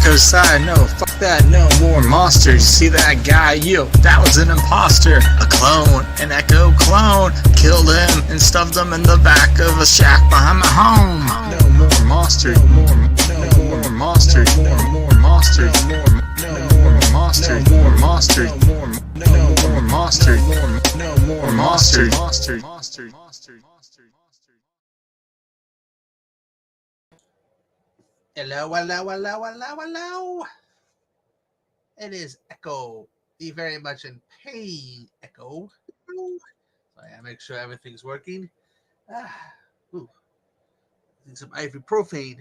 Cause I know, fuck that, no more monsters. See that guy, yo, that was an imposter. A clone, an echo clone. Killed him and stuffed him in the back of a shack behind my home. No more monsters, no more monsters, more monsters, more monsters, more monsters, more monsters, more monsters, monsters. Hello, hello, hello, hello, hello. It is Echo, the very much in pain Echo. So I make sure everything's working. Ooh, some ibuprofen.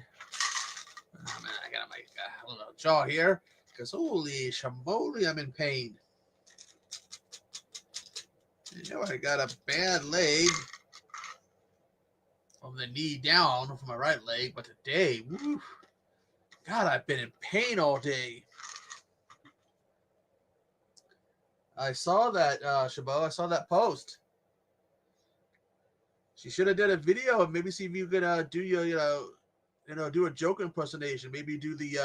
Oh man, I gotta make a little jaw here because holy shamboli, I'm in pain. You know, I got a bad leg from the knee down from my right leg, but today, woo, God, I've been in pain all day. I saw that, Chabot. I saw that post. She should have done a video and maybe see if you could do your, do a Joker impersonation. Maybe do the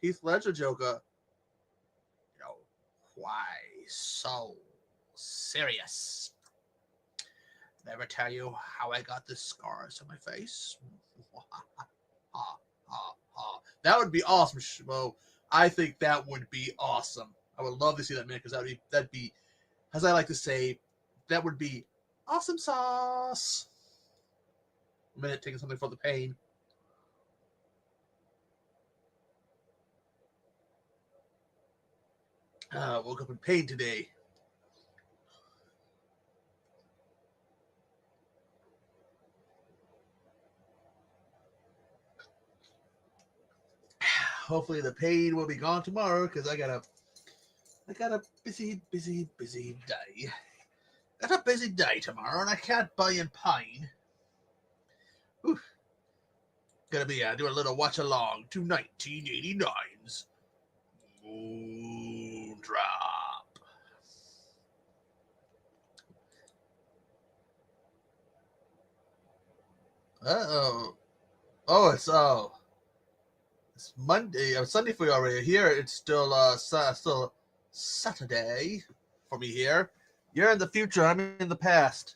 Heath Ledger Joker. Why so serious? Never tell you how I got the scars on my face. That would be awesome, Shmo. I think that would be awesome. I would love to see that, man, because that'd be, as I like to say, that would be awesome sauce. A minute, taking something for the pain. Woke up in pain today. Hopefully the pain will be gone tomorrow because I got a busy day. Got a busy day tomorrow and I can't buy in pine. Whew. Gonna be doing a little watch along to 1989's Moondrop. It's Monday or Sunday for you already. Here it's still still Saturday for me here. You're in the future, I'm in the past.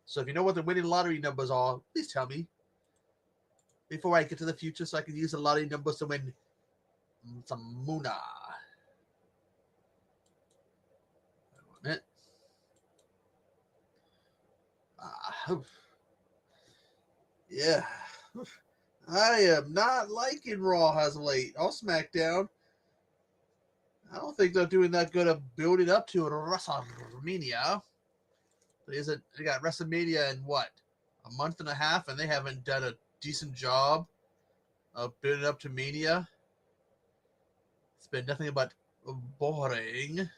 So if you know what the winning lottery numbers are, please tell me before I get to the future so I can use the lottery numbers to win some Muna. Yeah. I am not liking Raw as of late. All SmackDown. I don't think they're doing that good of building up to WrestleMania. They got WrestleMania in what? A month and a half, and they haven't done a decent job of building up to Mania. It's been nothing but boring.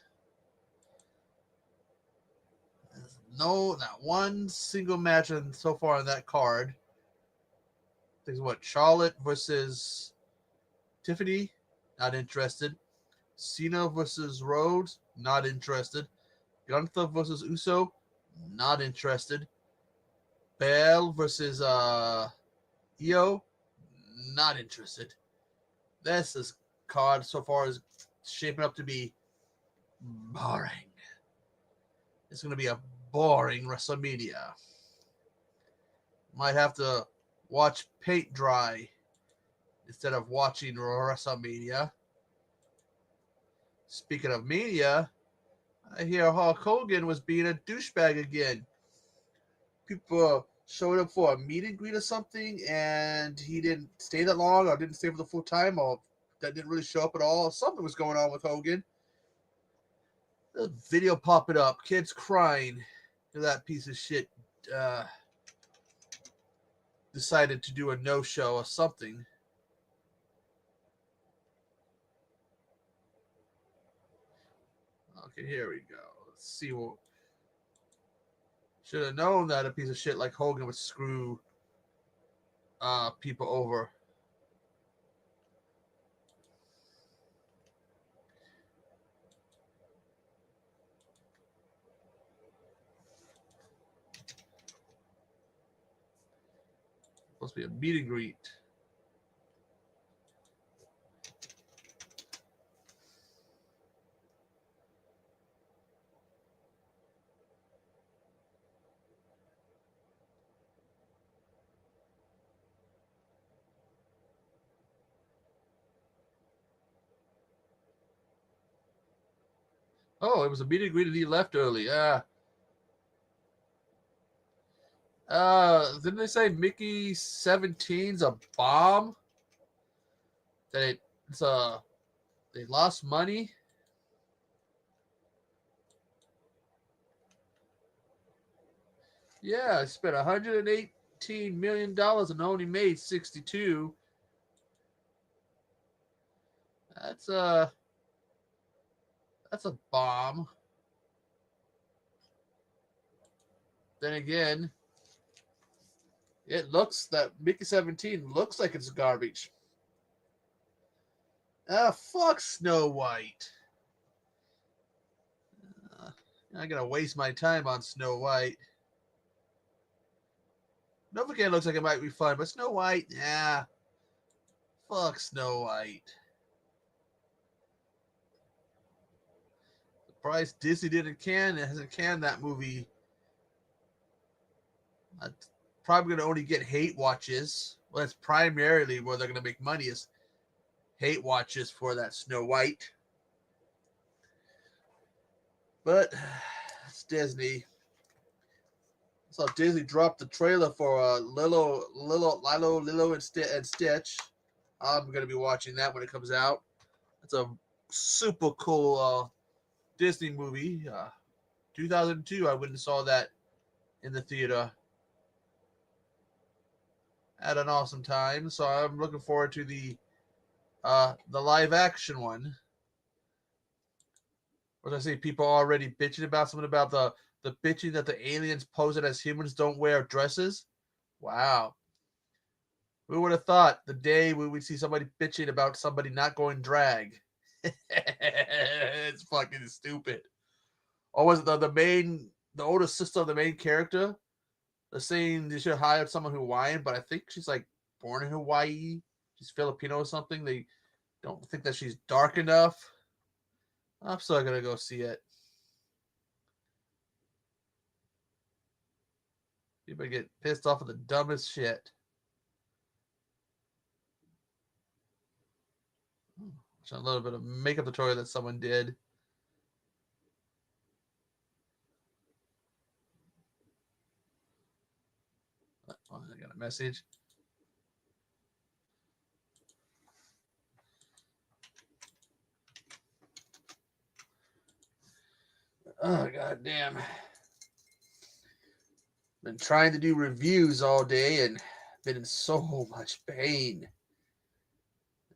There's not one single match so far on that card. I think what, Charlotte versus Tiffany? Not interested. Cena versus Rhodes? Not interested. Gunther versus Uso? Not interested. Bale versus Io? Not interested. This card so far is shaping up to be boring. It's going to be a boring WrestleMania. Might have to watch paint dry instead of watching WrestleMania. Speaking of Mania, I hear Hulk Hogan was being a douchebag again. People showed up for a meet and greet or something, and he didn't stay that long, or didn't stay for the full time, or that didn't really show up at all. Something was going on with Hogan. The video popping up, kids crying. That piece of shit decided to do a no-show or something. Okay, here we go. Let's see what. Should have known that a piece of shit like Hogan would screw people over. Supposed to be a meet and greet. Oh, it was a meet and greet and he left early. Didn't they say Mickey 17's a bomb? That it's they lost money. Yeah, I spent $118 million and only made 62. That's a that's a bomb. Then again, it looks that Mickey 17 looks like it's garbage. Fuck Snow White. Uh, I gotta waste my time on Snow White. Novocaine looks like it might be fun, but Snow White, yeah. Fuck Snow White. Surprised Disney didn't can. It hasn't canned that movie. I'm probably gonna only get hate watches. Well, that's primarily where they're gonna make money is hate watches for that Snow White. But it's Disney. So Disney dropped the trailer for Lilo and Stitch. I'm gonna be watching that when it comes out. It's a super cool Disney movie. 2002, I went and saw that in the theater. Had an awesome time. So I'm looking forward to the live action one. As I say, people are already bitching about something about the bitching that the aliens posing as humans don't wear dresses. Wow. Who would have thought the day we would see somebody bitching about somebody not going drag? It's fucking stupid. Or was it the older sister of the main character? They're saying they should hire someone Hawaiian, but I think she's like born in Hawaii. She's Filipino or something. They don't think that she's dark enough. I'm still gonna go see it. People get pissed off at the dumbest shit. A little bit of makeup tutorial that someone did. Oh, I got a message. Oh, god damn. Been trying to do reviews all day and been in so much pain.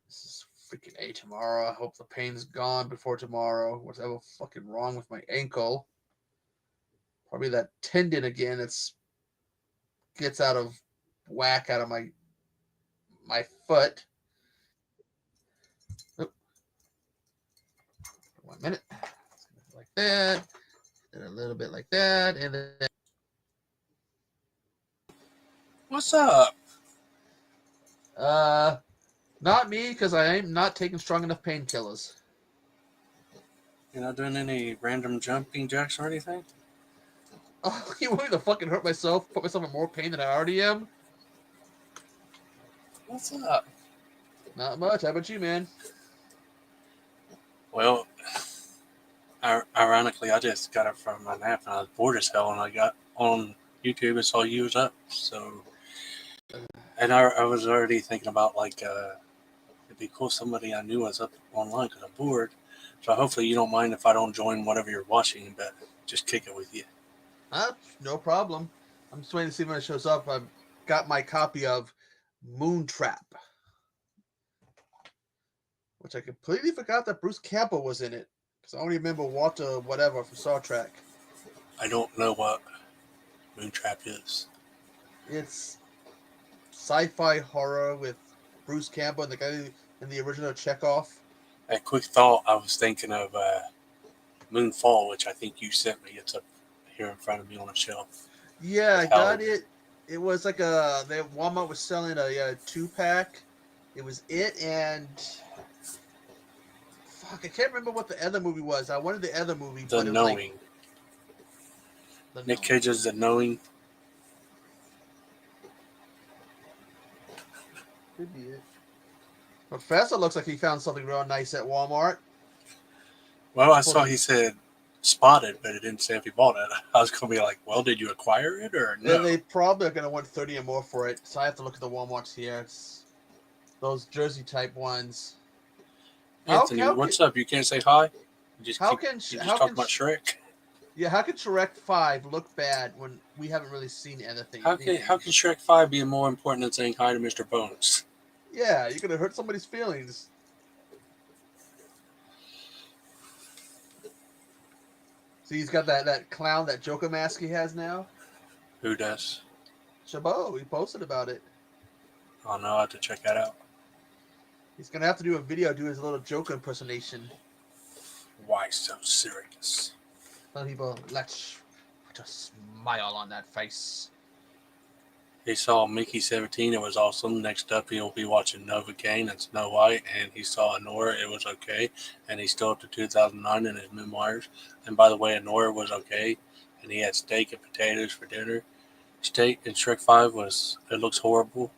This is freaking A tomorrow. I hope the pain's gone before tomorrow. Whatever fucking wrong with my ankle. Probably that tendon again. It's gets out of whack out of my foot. Oh, 1 minute. Like that. And a little bit like that. And then What's up? Not me, because I am not taking strong enough painkillers. You're not doing any random jumping jacks or anything? Oh, you want me to fucking hurt myself, put myself in more pain than I already am? What's up? Not much. How about you, man? Well, ironically, I just got up from my nap and I was bored as hell, and I got on YouTube and saw you was up. So, and I was already thinking about like it'd be cool if somebody I knew was up online because I'm bored. So hopefully you don't mind if I don't join whatever you're watching, but just kick it with you. No problem. I'm just waiting to see when it shows up. I've got my copy of Moontrap, which I completely forgot that Bruce Campbell was in it, because I only remember Walter whatever from Star Trek. I don't know what Moontrap is. It's sci-fi horror with Bruce Campbell and the guy in the original Chekhov. A quick thought, I was thinking of Moonfall, which I think you sent me. It's up here in front of me on a shelf. Yeah, I got it. It was like Walmart was selling a 2-pack. It was it and fuck, I can't remember what the other movie was. I wanted the other movie, The but it was Knowing. Like Nick Cage's The Knowing. Could be it. Professor looks like he found something real nice at Walmart. Well, I saw he said spotted, but it didn't say if he bought it. I was going to be like, well, did you acquire it or no? And they probably are going to want 30 or more for it. So I have to look at the Walmarts here. It's those jersey type ones. Anthony, what's up? You can't say hi? You just how talk can about Shrek? Yeah, how can Shrek 5 look bad when we haven't really seen anything? How can Shrek 5 be more important than saying hi to Mr. Bones? Yeah, you're going to hurt somebody's feelings. See, he's got that clown, that Joker mask he has now. Who does? Chabot, he posted about it. Oh no, I have to check that out. He's going to have to do a video, do his little Joker impersonation. Why so serious? Tell people, let's put a smile on that face. He saw Mickey 17, it was awesome. Next up, he'll be watching Novocaine and Snow White, and he saw Anora, it was okay. And he's still up to 2009 in his memoirs. And by the way, Anora was okay, and he had steak and potatoes for dinner. Steak in Shrek 5 it looks horrible.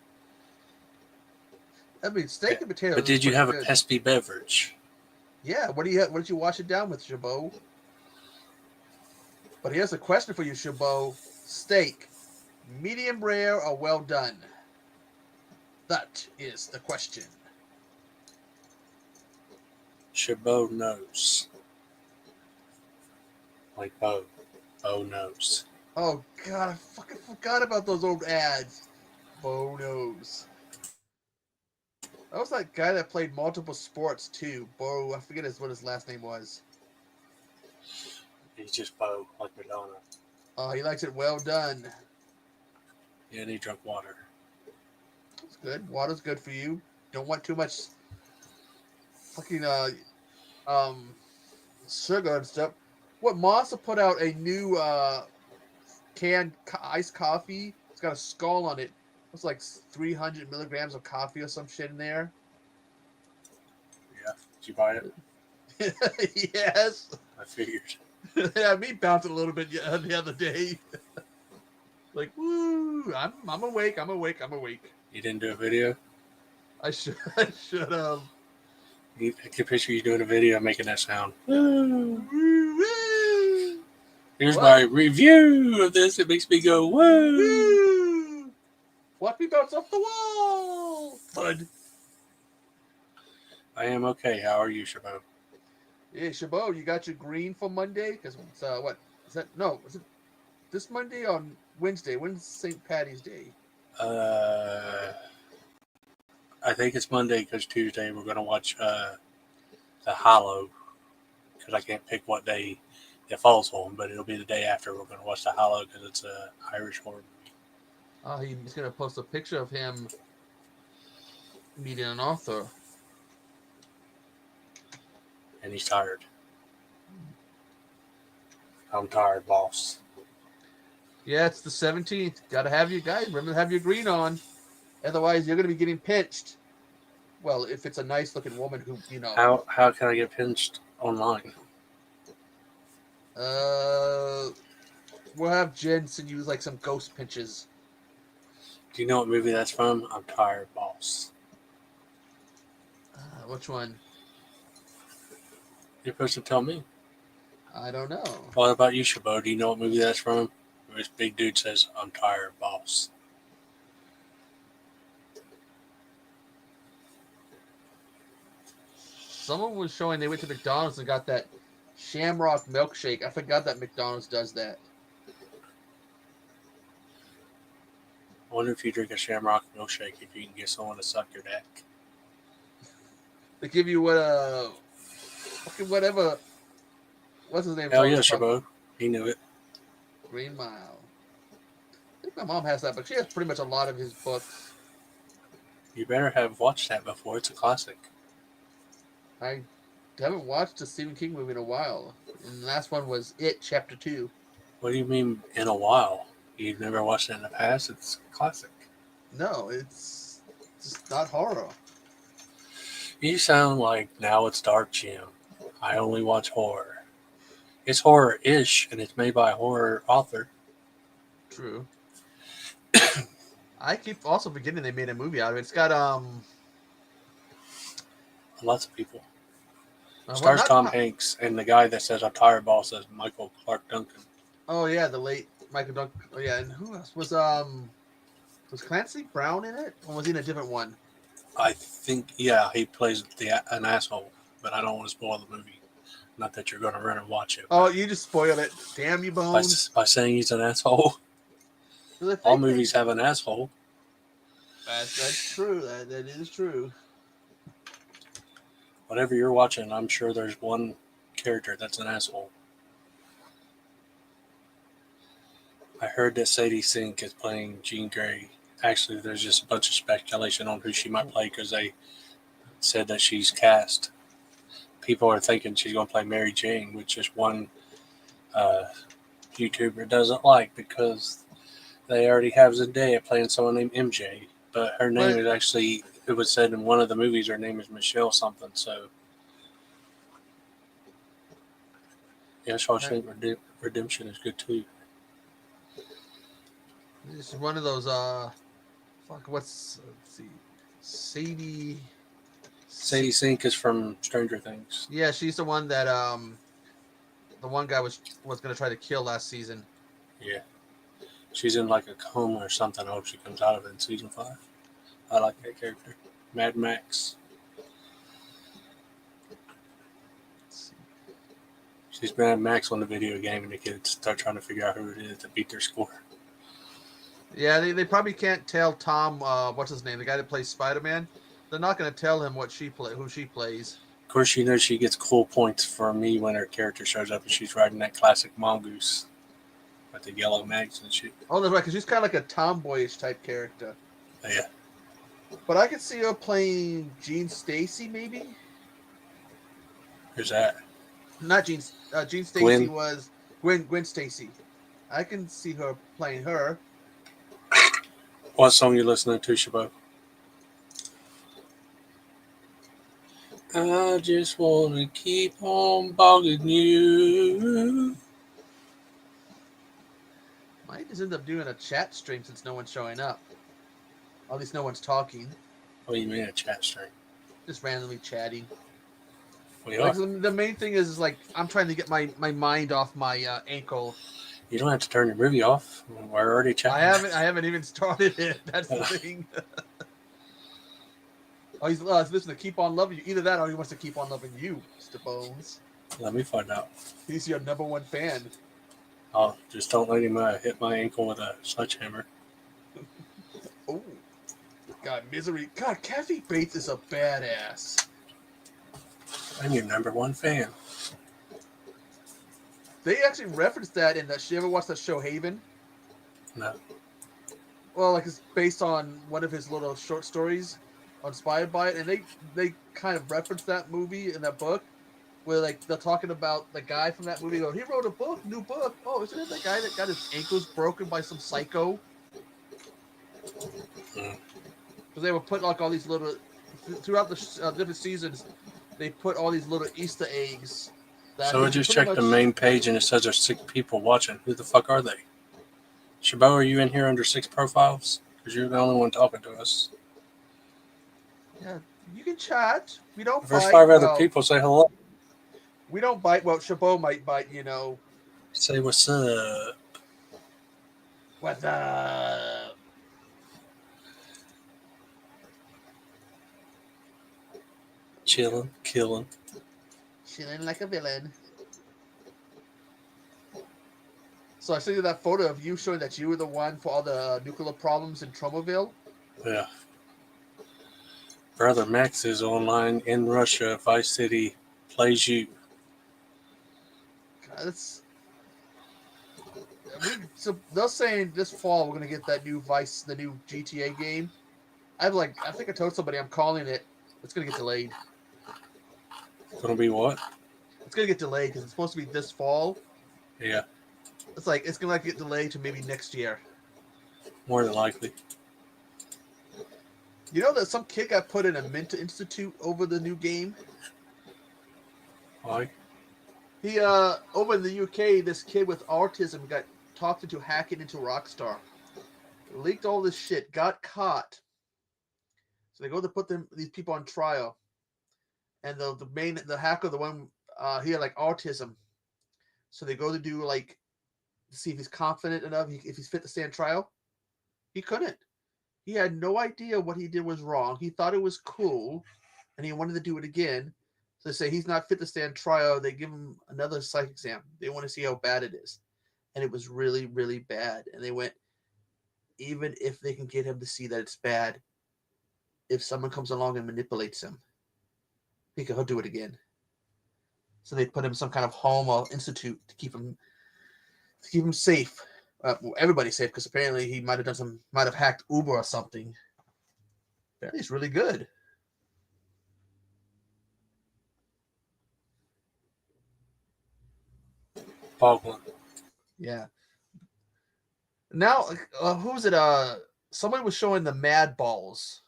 I mean, steak and potatoes. But did you have a pesky beverage? Yeah, what did you wash it down with, Chabot? But here's a question for you, Chabot. Steak, medium rare or well done? That is the question. Chabot knows. Like Bo. Bo knows. Oh, God, I fucking forgot about those old ads. Bo knows. That was that guy that played multiple sports, too. Bo, I forget what his last name was. He's just Bo, like Madonna. Oh, he likes it well done. Yeah, and he drank water. That's good. Water's good for you. Don't want too much fucking sugar and stuff. What, Monster put out a new canned iced coffee. It's got a skull on it. It's like 300 milligrams of coffee or some shit in there. Yeah. Did you buy it? Yes. I figured. Yeah, me bounced a little bit the other day. Like, woo! I'm awake. I'm awake. I'm awake. You didn't do a video? I should have. I can picture you doing a video making that sound. Woo, woo. Here's my review of this. It makes me go, woo! Woo. Watch me bounce off the wall. Bud. I am okay. How are you, Chabot? Yeah, Chabot, you got your green for Monday? Because it's, what? Is that? No, is it this Monday or Wednesday? When's St. Patty's Day? I think it's Monday because Tuesday we're going to watch The Hollow. Because I can't pick what day it falls on, but it'll be the day after we're going to watch The Hollow because it's an Irish horror movie. Oh, he's going to post a picture of him meeting an author. And he's tired. I'm tired, boss. Yeah, it's the 17th. Got to have your guys. Remember to have your green on. Otherwise, you're going to be getting pinched. Well, if it's a nice looking woman who, you know. How can I get pinched online? We'll have Jen send you like some ghost pinches. Do you know what movie that's from? I'm tired, boss. Which one? You're supposed to tell me. I don't know. What about you, Chabot? Do you know what movie that's from? Where this big dude says, I'm tired, boss. Someone was showing they went to McDonald's and got that Shamrock milkshake. I forgot that McDonald's does that. I wonder if you drink a Shamrock milkshake if you can get someone to suck your dick. They give you fucking whatever. What's his name? Hell yeah, Chabot. He knew it. Green Mile. I think my mom has that, but she has pretty much a lot of his books. You better have watched that before. It's a classic. I haven't watched a Stephen King movie in a while. And the last one was It, Chapter 2. What do you mean in a while? You've never watched it in the past? It's a classic. No, it's just not horror. You sound like Now It's Dark, Jim. I only watch horror. It's horror-ish, and it's made by a horror author. True. I keep also forgetting they made a movie out of it. It's got Lots of people. Well, Stars Tom Hanks, and the guy that says "I'm tired, boss" is Michael Clark Duncan. Oh yeah, the late Michael Duncan. Oh yeah, and who else was Clancy Brown in it, or was he in a different one? I think, yeah, he plays an asshole, but I don't want to spoil the movie. Not that you're going to run and watch it. Oh, you just spoiled it. Damn you, Bones. By saying he's an asshole. All movies have an asshole. That's true. That is true. Whatever you're watching, I'm sure there's one character that's an asshole. I heard that Sadie Sink is playing Jean Grey. Actually, there's just a bunch of speculation on who she might play because they said that she's cast. People are thinking she's going to play Mary Jane, which is one YouTuber doesn't like because they already have Zendaya playing someone named MJ. But her name is actually, it was said in one of the movies, her name is Michelle something. So, yeah, Shawshank Redemption is good too. It's one of those, let's see. Sadie Sink is from Stranger Things. Yeah, she's the one that, the one guy was going to try to kill last season. Yeah. She's in like a coma or something. I hope she comes out of it in season 5. I like that character. Mad Max. She's Mad Max on the video game, and the kids start trying to figure out who it is to beat their score. Yeah, they probably can't tell Tom, what's his name, the guy that plays Spider-Man. They're not going to tell him who she plays. Of course, you know she gets cool points for me when her character shows up and she's riding that classic mongoose with the yellow mags and shit. Oh, that's right, because she's kind of like a tomboyish type character. Yeah. But I could see her playing Gene Stacy, maybe. Who's that? Not Gene. Gene Stacy was Gwen Stacy. I can see her playing her. What song you listening to, Chabot? I just want to keep on bugging you. Might just end up doing a chat stream since no one's showing up. Or at least no one's talking. What do you mean a chat stream? Just randomly chatting. Like, the main thing is like I'm trying to get my mind off my ankle. You don't have to turn your movie off. We're already chatting. I haven't even started it. That's the thing. Oh, he's listening to Keep On Loving You. Either that or he wants to keep on loving you, Mr. Bones. Let me find out. He's your number one fan. Oh, just don't let him hit my ankle with a sledgehammer. Oh, God, Misery. God, Kathy Bates is a badass. I'm your number one fan. They actually referenced that in that. You ever watched that show Haven? No. Well, like it's based on one of his little short stories, inspired by it, and they kind of referenced that movie in that book, where like they're talking about the guy from that movie. Go, he wrote a new book. Oh, isn't it the guy that got his ankles broken by some psycho? Because they were putting like all these little throughout the different seasons, they put all these little Easter eggs. So I just checked the main page and it says there's 6 people watching. Who the fuck are they? Chabot, are you in here under 6 profiles? Because you're the only one talking to us. Yeah, you can chat. We don't. There's bite. 5 other people. Say hello. We don't bite. Well, Chabot might bite. You know. Say what's up. What's up? Chilling, killing. Chilling like a villain. So I sent you that photo of you showing that you were the one for all the nuclear problems in Tromaville. Yeah. Brother Max is online in Russia. Vice City plays you. God, so they're saying this fall we're gonna get that new the new GTA game. I think I told somebody I'm calling it. It's gonna get delayed. Gonna be what? It's gonna get delayed because it's supposed to be this fall. Yeah. It's gonna get delayed to maybe next year. More than likely. You know that some kid got put in a mental institute over the new game? Why? He over in the UK, this kid with autism got talked into hacking into Rockstar. Leaked all this shit, got caught. So they go to put these people on trial. and the hacker, the one he had like autism, so they go to do like to see if he's confident enough, if he's fit to stand trial. He couldn't. He had no idea what he did was wrong. He thought it was cool, and he wanted to do it again. So they say he's not fit to stand trial. They give him another psych exam. They want to see how bad it is, and it was really, really bad. And they went, even if they can get him to see that it's bad, if someone comes along and manipulates him, he'll do it again. So they put him in some kind of home or institute to keep him safe. Everybody's safe because apparently he might have hacked Uber or something. Apparently he's really good. Boglin. Yeah. Now, who was it? Somebody was showing the Mad Balls.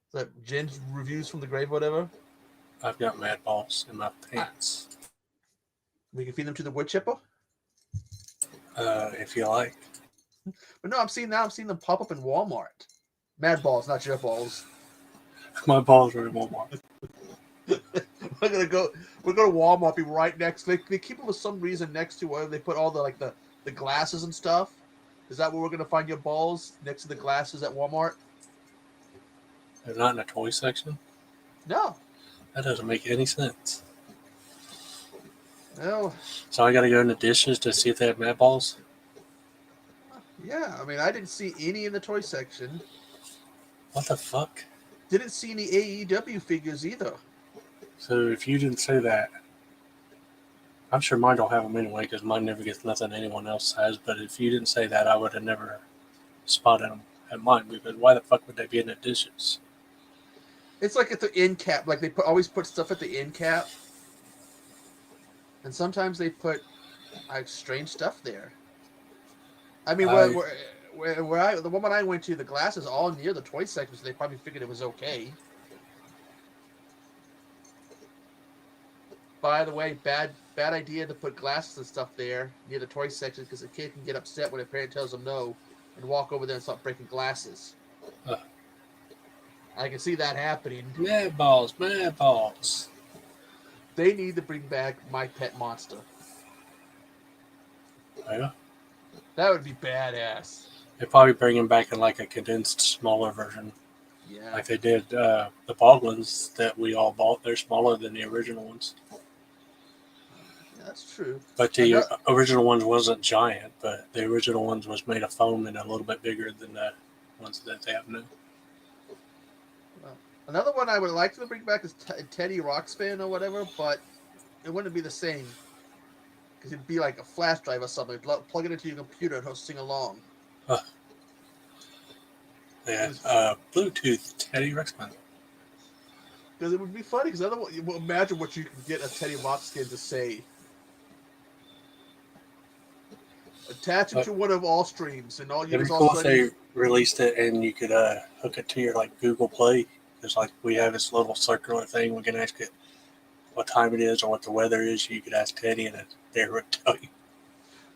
Is that Jen's reviews from the grave, whatever? I've got mad balls in my pants. We can feed them to the wood chipper. If you like. But no, I'm seeing them pop up in Walmart. Mad Balls, not your balls. My balls are in Walmart. We're gonna go to Walmart. Be right next. They keep them for some reason next to where they put all the glasses and stuff. Is that where we're gonna find your balls, next to the glasses at Walmart? They're not in the toy section? No. That doesn't make any sense. No. So I gotta go in the dishes to see if they have mad balls? Yeah, I mean, I didn't see any in the toy section. What the fuck? Didn't see any AEW figures either. So if you didn't say that, I'm sure mine don't have them anyway because mine never gets nothing anyone else has. But if you didn't say that, I would have never spotted them at mine because why the fuck would they be in the dishes? It's like at the end cap. Like they always put stuff at the end cap, and sometimes they put strange stuff there. I mean, the woman I went to, the glasses all near the toy section, so they probably figured it was okay. By the way, bad idea to put glasses and stuff there near the toy section because a kid can get upset when a parent tells them no and walk over there and start breaking glasses. I can see that happening. Mad balls, mad balls. They need to bring back My Pet Monster. Yeah. That would be badass. They're probably bringing back in like a condensed, smaller version. Yeah. Like they did the Boglins that we all bought. They're smaller than the original ones. Yeah, that's true. But the original ones wasn't giant, but the original ones was made of foam and a little bit bigger than the ones that they have now. Another one I would like to bring back is Teddy Ruxpin or whatever, but it wouldn't be the same. Because it'd be like a flash drive or something. Plug it into your computer and he'll sing along. Yeah, Bluetooth Teddy Ruxpin. Because it would be funny, because otherwise, imagine what you can get a Teddy Ruxpin to say. Attach it to one of all streams, and all you It'd do be is cool all if they released it and you could hook it to your like Google Play. Because like we have this little circular thing, we can ask it what time it is or what the weather is. You could ask Teddy, and they would tell you.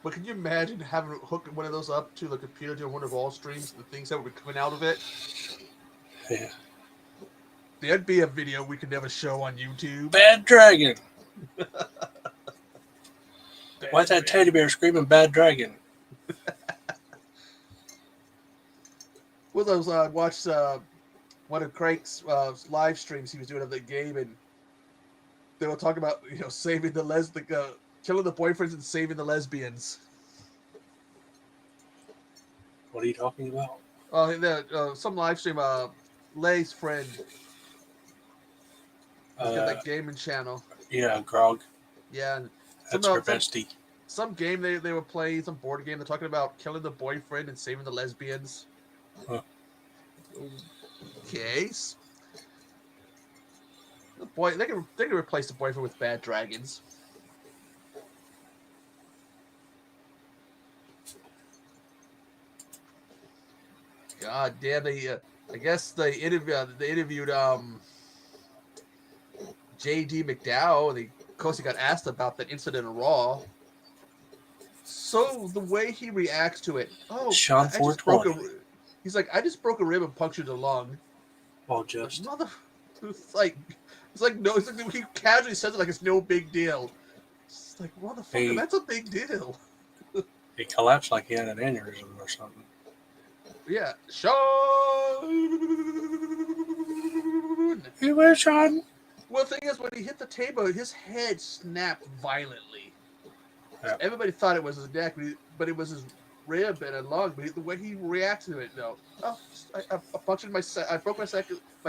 But can you imagine having to hook one of those up to the computer to one of all streams, the things that would be coming out of it? Yeah. There'd be a video we could never show on YouTube. Bad Dragon. Why's that teddy bear screaming "Bad Dragon"? Well, those watched one of Craig's live streams he was doing of the game, and they were talking about saving the killing the boyfriends and saving the lesbians. What are you talking about? Some live stream. Lay's friend. He's got that gaming channel. Yeah, Grog. Yeah, and That's her bestie. Some game they were playing, some board game. They're talking about killing the boyfriend and saving the lesbians. Huh. Okay. The boy, they can replace the boyfriend with bad dragons. God damn! I guess they interviewed J.D. McDowell. Of course, he got asked about that incident in Raw. So the way he reacts to it, Sean 420. He's like, I just broke a rib and punctured a lung. Well, just It's like, It's like no, it's like he casually says it like it's no big deal. It's like, motherfucker, that's a big deal. He collapsed like he had an aneurysm or something. Yeah, Sean. You were Sean. Well, the thing is, when he hit the table, his head snapped violently. Yep. Everybody thought it was his neck, but it was his rib and a lung. But the way he reacted to it, no. Oh, I punctured I broke my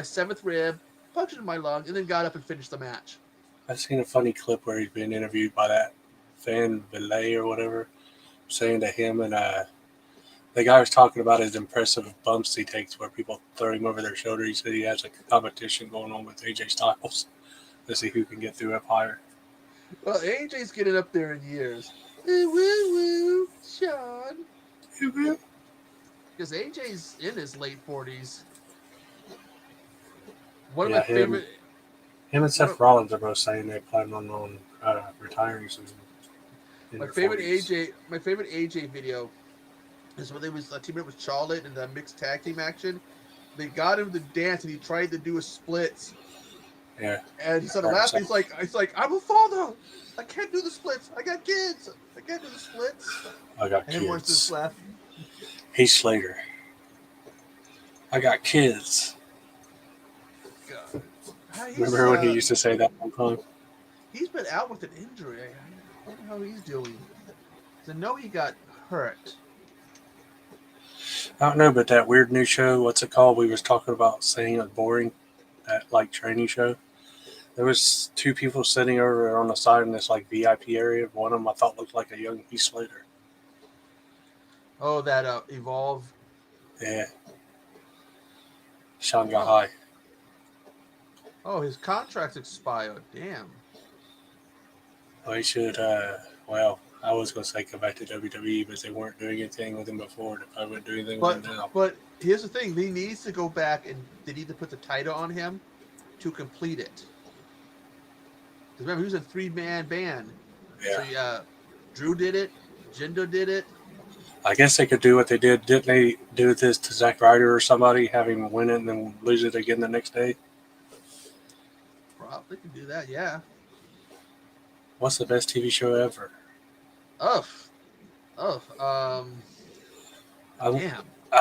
seventh rib, punctured my lung, and then got up and finished the match. I've seen a funny clip where he's been interviewed by that Van Belay or whatever, saying to him, and the guy was talking about his impressive bumps he takes where people throw him over their shoulder. He said he has a competition going on with AJ Styles to see who can get through up higher. Well, AJ's getting up there in years. Woo woo, Sean. Because AJ's in his late 40s. One of my favorite. Him and Seth Rollins are both saying they plan on retiring soon. My favorite AJ video is when they was a teammate with Charlotte in the mixed tag team action. They got him to dance and he tried to do a splits. Yeah. And he started laughing. He's like, I'm a father. I can't do the splits. I got kids. I can't do the splits. I got and everyone's kids. just laughing. Heath Slater. I got kids. God. Remember when he used to say that one time? He's been out with an injury. I don't know how he's doing. I know he got hurt. I don't know, but that weird new show, what's it called? We was talking about saying it was boring. That like training show. There was two people sitting over on the side in this like VIP area. One of them I thought looked like a young Heath Slater. Oh, that Evolve. Yeah. Shanghai. Oh, his contract's expired. Damn. Well, he should. Well, I was going to say come back to WWE, but they weren't doing anything with him before. They probably wouldn't do anything with him now. But here's the thing: he needs to go back and they need to put the title on him to complete it. Because remember, he was a 3-man band. Yeah. So Drew did it. Jinder did it. I guess they could do what they did. Didn't they do this to Zack Ryder or somebody, have him win it and then lose it again the next day? Probably could do that, yeah. What's the best TV show ever? Damn. I'm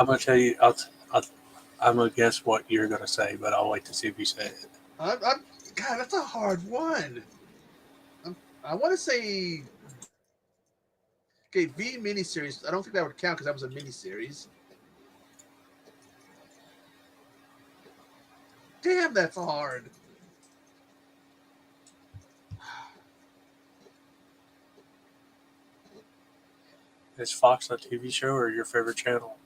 gonna tell you. I'm gonna guess what you're gonna say, but I'll wait to see if you say it. God, that's a hard one. I want to say. Okay, V miniseries. I don't think that would count because that was a miniseries. Damn, that's hard. Is Fox a TV show or your favorite channel?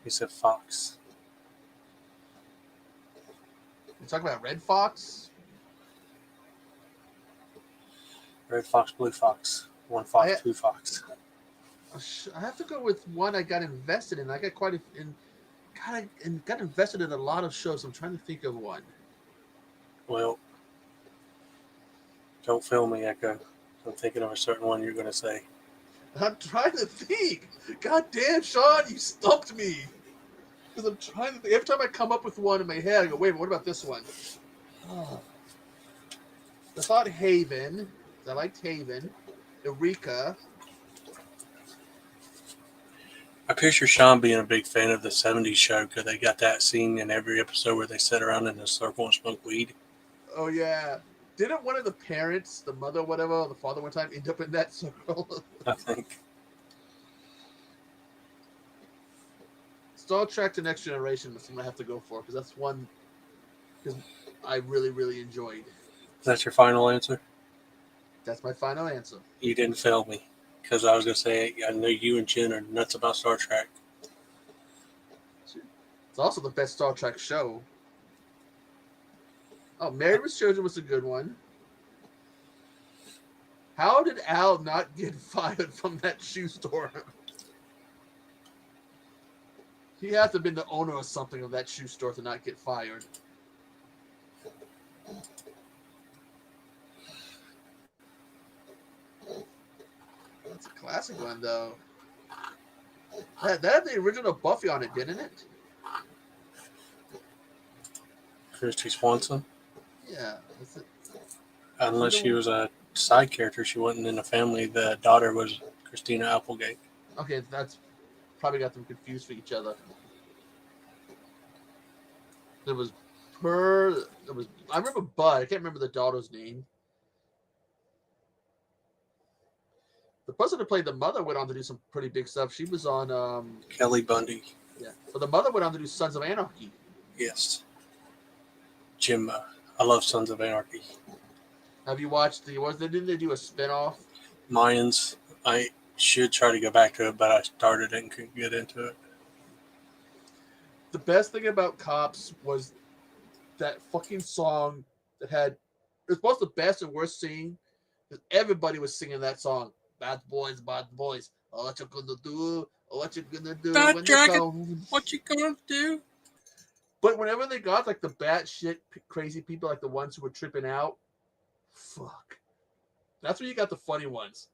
He said Fox. You talking about Red Fox? Red Fox, Blue Fox. 1 Fox, 2 Fox. I have to go with one I got invested in. I got got invested in a lot of shows. I'm trying to think of one. Well, don't fail me, Echo. I'm thinking of a certain one you're going to say. I'm trying to think. God damn, Sean, you stumped me. Because I'm trying to think. Every time I come up with one in my head, I go, wait, what about this one? Oh. I thought Haven. I liked Haven. Eureka. I picture Sean being a big fan of the 70s show because they got that scene in every episode where they sit around in a circle and smoke weed. Oh, yeah. Didn't one of the parents, the mother, whatever, the father one time, end up in that circle? I think. Star Trek The Next Generation is something I have to go for because that's one because I really, really enjoyed. Is that your final answer? That's my final answer. You didn't fail me because I was going to say I know you and Jen are nuts about Star Trek. It's also the best Star Trek show. Oh, Married with Children was a good one. How did Al not get fired from that shoe store? He has to have been the owner or something of that shoe store to not get fired. That's a classic one, though. That had the original Buffy on it, didn't it? Christy Swanson. Yeah. That's it. Unless she was a side character, she wasn't in the family. The daughter was Christina Applegate. Okay, that's probably got them confused for each other. There was there was I remember Bud. I can't remember the daughter's name. The person who played the mother went on to do some pretty big stuff. She was on Kelly Bundy. yeah. But the mother went on to do Sons of Anarchy. Yes. Jim. I love Sons of Anarchy. Have you watched didn't they do a spinoff? Mayans. I should try to go back to it, but I started it and couldn't get into it. The best thing about Cops was that fucking song that had it was both the best and worst scene because everybody was singing that song. Bad boys, bad boys. Oh, what you gonna do? Oh, what you gonna do That when dragon, they come? what you gonna do? But whenever they got like the batshit crazy people, like the ones who were tripping out, fuck. That's where you got the funny ones.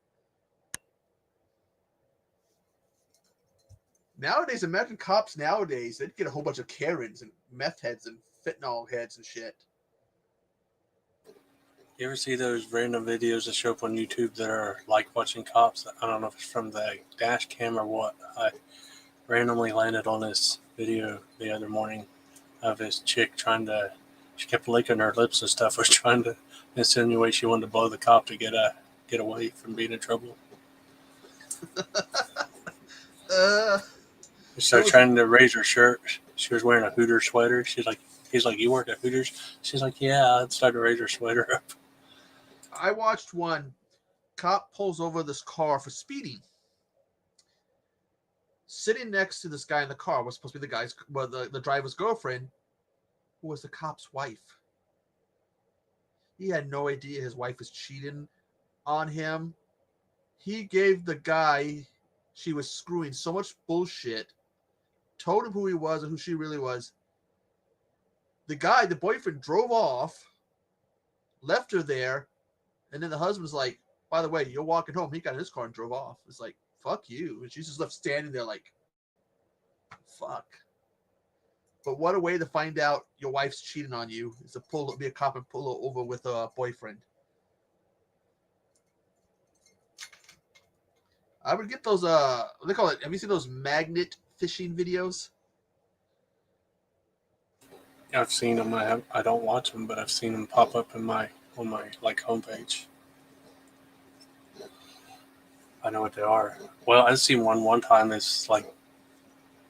Nowadays, imagine Cops nowadays, they'd get a whole bunch of Karens and meth heads and fentanyl heads and shit. You ever see those random videos that show up on YouTube that are like watching Cops? I don't know if it's from the dash cam or what. I randomly landed on this video the other morning of this chick she kept licking her lips and stuff, was trying to insinuate she wanted to blow the cop to get away from being in trouble. She started trying to raise her shirt. She was wearing a Hooters sweater. He's like, you work at Hooters? She's like, yeah. I started to raise her sweater up. I watched one cop pulls over this car for speeding. Sitting next to this guy in the car was supposed to be the driver's girlfriend, who was the cop's wife. He had no idea his wife was cheating on him. He gave the guy she was screwing so much bullshit, told him who he was and who she really was. The boyfriend, drove off, left her there, and then the husband's like, by the way, you're walking home. He got in his car and drove off. It's like, fuck you. And she's just left standing there like, fuck. But what a way to find out your wife's cheating on you is to be a cop and pull her over with a boyfriend. I would get those, what do they call it? Have you seen those magnet fishing videos? I've seen them. I don't watch them, but I've seen them pop up on my like homepage. I know what they are. Well, I've seen one time. It's like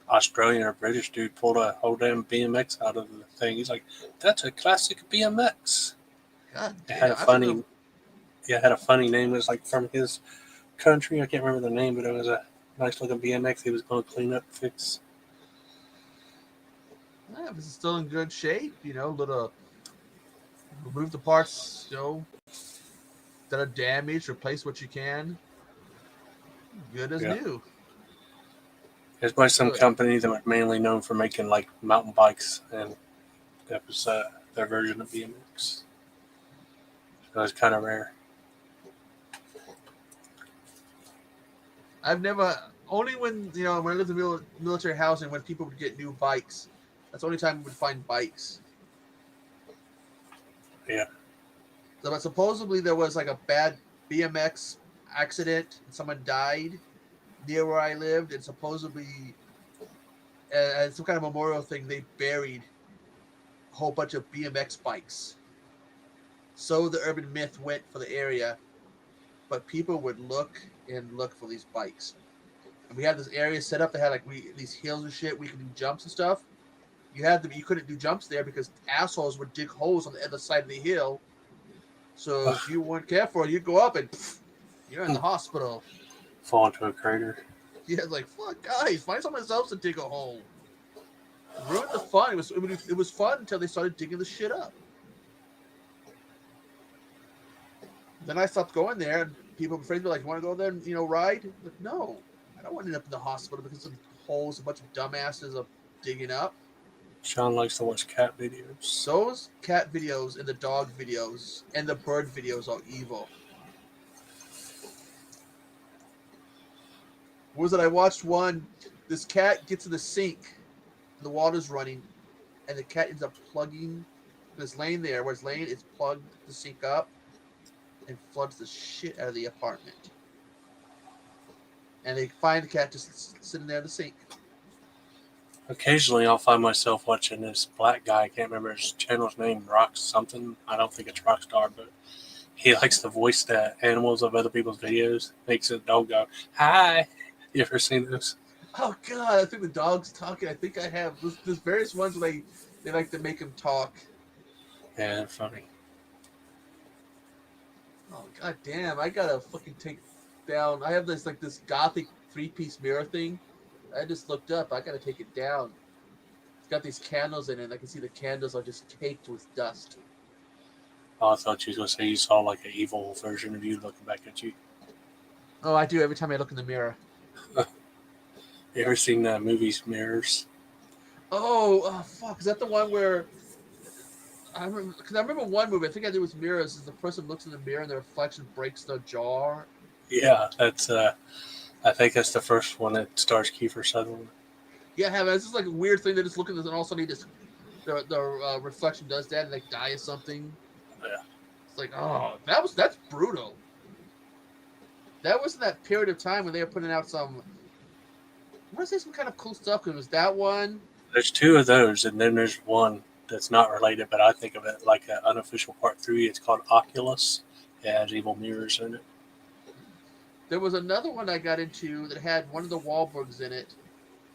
Australian or British dude pulled a whole damn BMX out of the thing. He's like, "That's a classic BMX." God damn, it had a funny name. It was like from his country. I can't remember the name, but it was a nice looking BMX. He was going to clean up, fix. Yeah, if it's still in good shape, remove the parts, that are damaged, replace what you can. Good as new. It's by some company that was mainly known for making like mountain bikes, and that was their version of BMX. So it's kind of rare. I've never, only when I lived in military housing, when people would get new bikes, that's the only time we would find bikes. Yeah. So, but supposedly there was like a bad BMX accident and someone died near where I lived, and supposedly as some kind of memorial thing, they buried a whole bunch of BMX bikes. So the urban myth went for the area, but people would look for these bikes. And we had this area set up that had these hills and shit. We could do jumps and stuff. You couldn't do jumps there because assholes would dig holes on the other side of the hill. So if you weren't careful, you'd go up and you're in the hospital. Fall into a crater. Yeah, like, fuck, guys, find someone else to dig a hole. Ruined the fun. It was fun until they started digging the shit up. Then I stopped going there, and friends were like, "You want to go there and ride?" Like, no, I don't want to end up in the hospital because of holes a bunch of dumbasses are digging up. Sean likes to watch cat videos. Those cat videos and the dog videos and the bird videos are evil. What was it? I watched one. This cat gets in the sink, and the water's running, and the cat ends up plugging It's laying there. Where it's laying, it's plugged the sink up and floods the shit out of the apartment. And they find the cat just sitting there in the sink. Occasionally, I'll find myself watching this black guy. I can't remember his channel's name. Rock something. I don't think it's Rockstar, but he likes to voice the animals of other people's videos. Makes a dog go, "Hi." You ever seen those? Oh god, I think the dog's talking. I think I have. There's various ones where they like to make him talk. Yeah, they're funny. Oh god damn! I gotta fucking take down. I have this gothic 3-piece mirror thing. I just looked up. I gotta take it down. It's got these candles in it. And I can see the candles are just caked with dust. Oh, I thought you was going to say you saw like an evil version of you looking back at you. Oh, I do every time I look in the mirror. You ever seen that movie's Mirrors? Oh, fuck! Is that the one where I remember? Because I remember one movie. I think I did with mirrors. Is the person looks in the mirror and the reflection breaks the jar. Yeah, that's. I think that's the first one that stars Kiefer Sutherland. Yeah, I have. It's just like a weird thing. They just look at this and all of a sudden the reflection does that and like die of something. Yeah. It's like, oh, that's brutal. That was in that period of time when they were putting out some. I want to say some kind of cool stuff. Because it was that one. There's two of those, and then there's one that's not related, but I think of it like an unofficial part 3. It's called Oculus. It has evil mirrors in it. There was another one I got into that had one of the Wahlbergs in it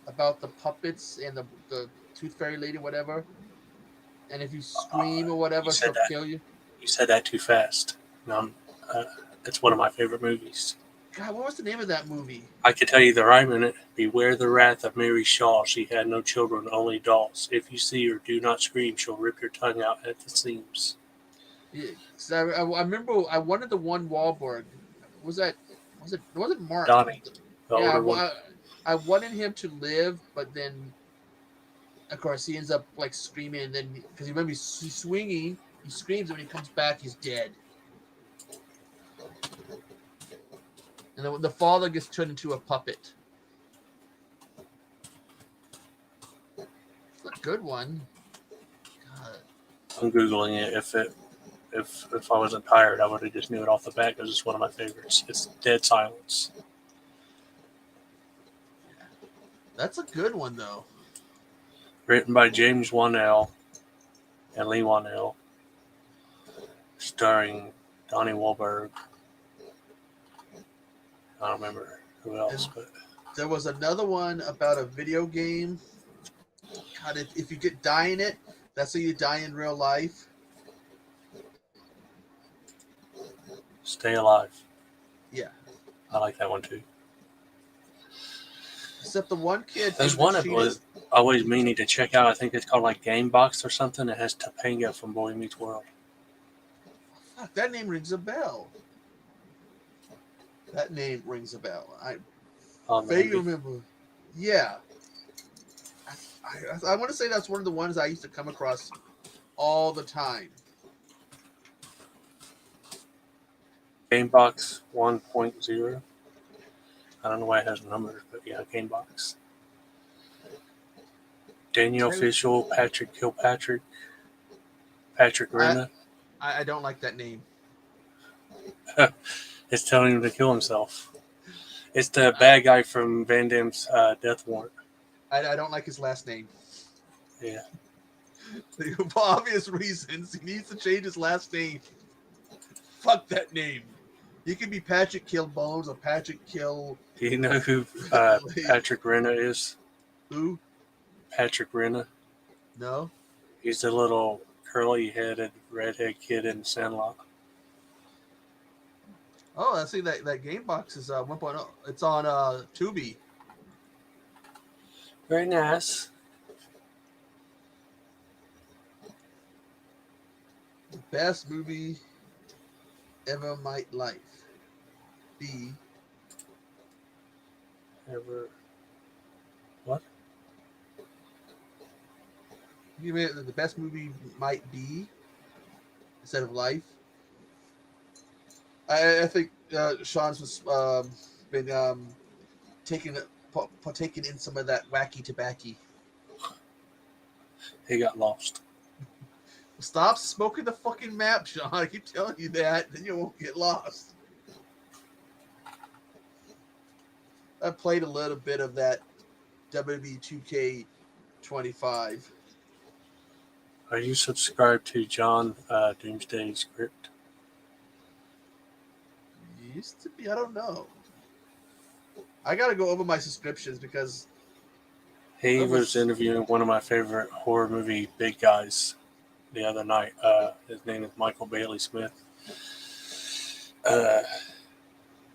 about the puppets and the Tooth Fairy lady, whatever. And if you scream or whatever, she'll kill you. You said that too fast. No, it's one of my favorite movies. God, what was the name of that movie? I can tell you the rhyme in it. Beware the wrath of Mary Shaw. She had no children, only dolls. If you see her, do not scream. She'll rip your tongue out at the seams. Yeah, I remember I wanted the one Wahlberg. It wasn't Mark? Donnie. Yeah, I wanted him to live, but then, of course, he ends up like screaming, and then because you remember he's swinging, he screams, and when he comes back, he's dead. And the father gets turned into a puppet. It's a good one. God. I'm Googling it. If I wasn't tired, I would have just knew it off the bat because it's one of my favorites. It's Dead Silence. That's a good one, though. Written by James Wanell and Lee Wanell. Starring Donnie Wahlberg. I don't remember who else, but there was another one about a video game. God, if you get die in it, that's how you die in real life. Stay Alive. Yeah. I like that one too. Except the one kid. There's one that was always meaning to check out. I think it's called like Game Box or something. It has Topanga from Boy Meets World. Fuck, that name rings a bell. That name rings a bell. I vaguely remember. Yeah. I want to say that's one of the ones I used to come across all the time. Gamebox 1.0. I don't know why it has numbers, but yeah, Gamebox. Daniel Fishel, Patrick Kilpatrick, Patrick Renna. I don't like that name. It's telling him to kill himself. It's the bad guy from Van Damme's Death Warrant. I don't like his last name. Yeah. For obvious reasons, he needs to change his last name. Fuck that name. He could be Patrick Kill Bones or Patrick Kill. Do you know who Patrick Renna is? Who? Patrick Renna. No. He's the little curly-headed redhead kid in Sandlot. Oh, I see that game box is 1.0. It's on Tubi. Very nice. The best movie ever might life be Ever. What? You mean the best movie might be instead of life? I think Sean's was been partaking in some of that wacky tobacco. He got lost. Stop smoking the fucking map, Sean. I keep telling you that, then you won't get lost. I played a little bit of that WWE 2K25. Are you subscribed to John Doomsday Script? Used to be, I don't know. I gotta go over my subscriptions because He was interviewing one of my favorite horror movie big guys the other night. His name is Michael Bailey Smith.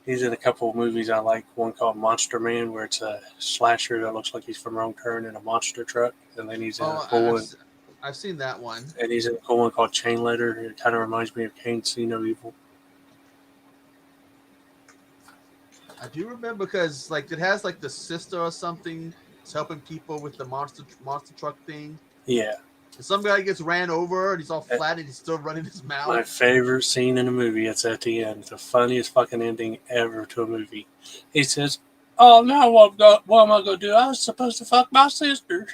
He's in a couple of movies I like. One called Monster Man, where it's a slasher that looks like he's from Wrong Turn in a monster truck. And then he's in a cool one. I've seen that one. And he's in a cool one called Chain Letter. It kind of reminds me of Cain See No Evil. I do remember because like it has like the sister or something. It's helping people with the monster truck thing. Yeah. And some guy gets ran over and he's all flat and he's still running his mouth. My favorite scene in a movie, it's at the end. The funniest fucking ending ever to a movie. He says, "Oh, now what am I going to do? I was supposed to fuck my sister."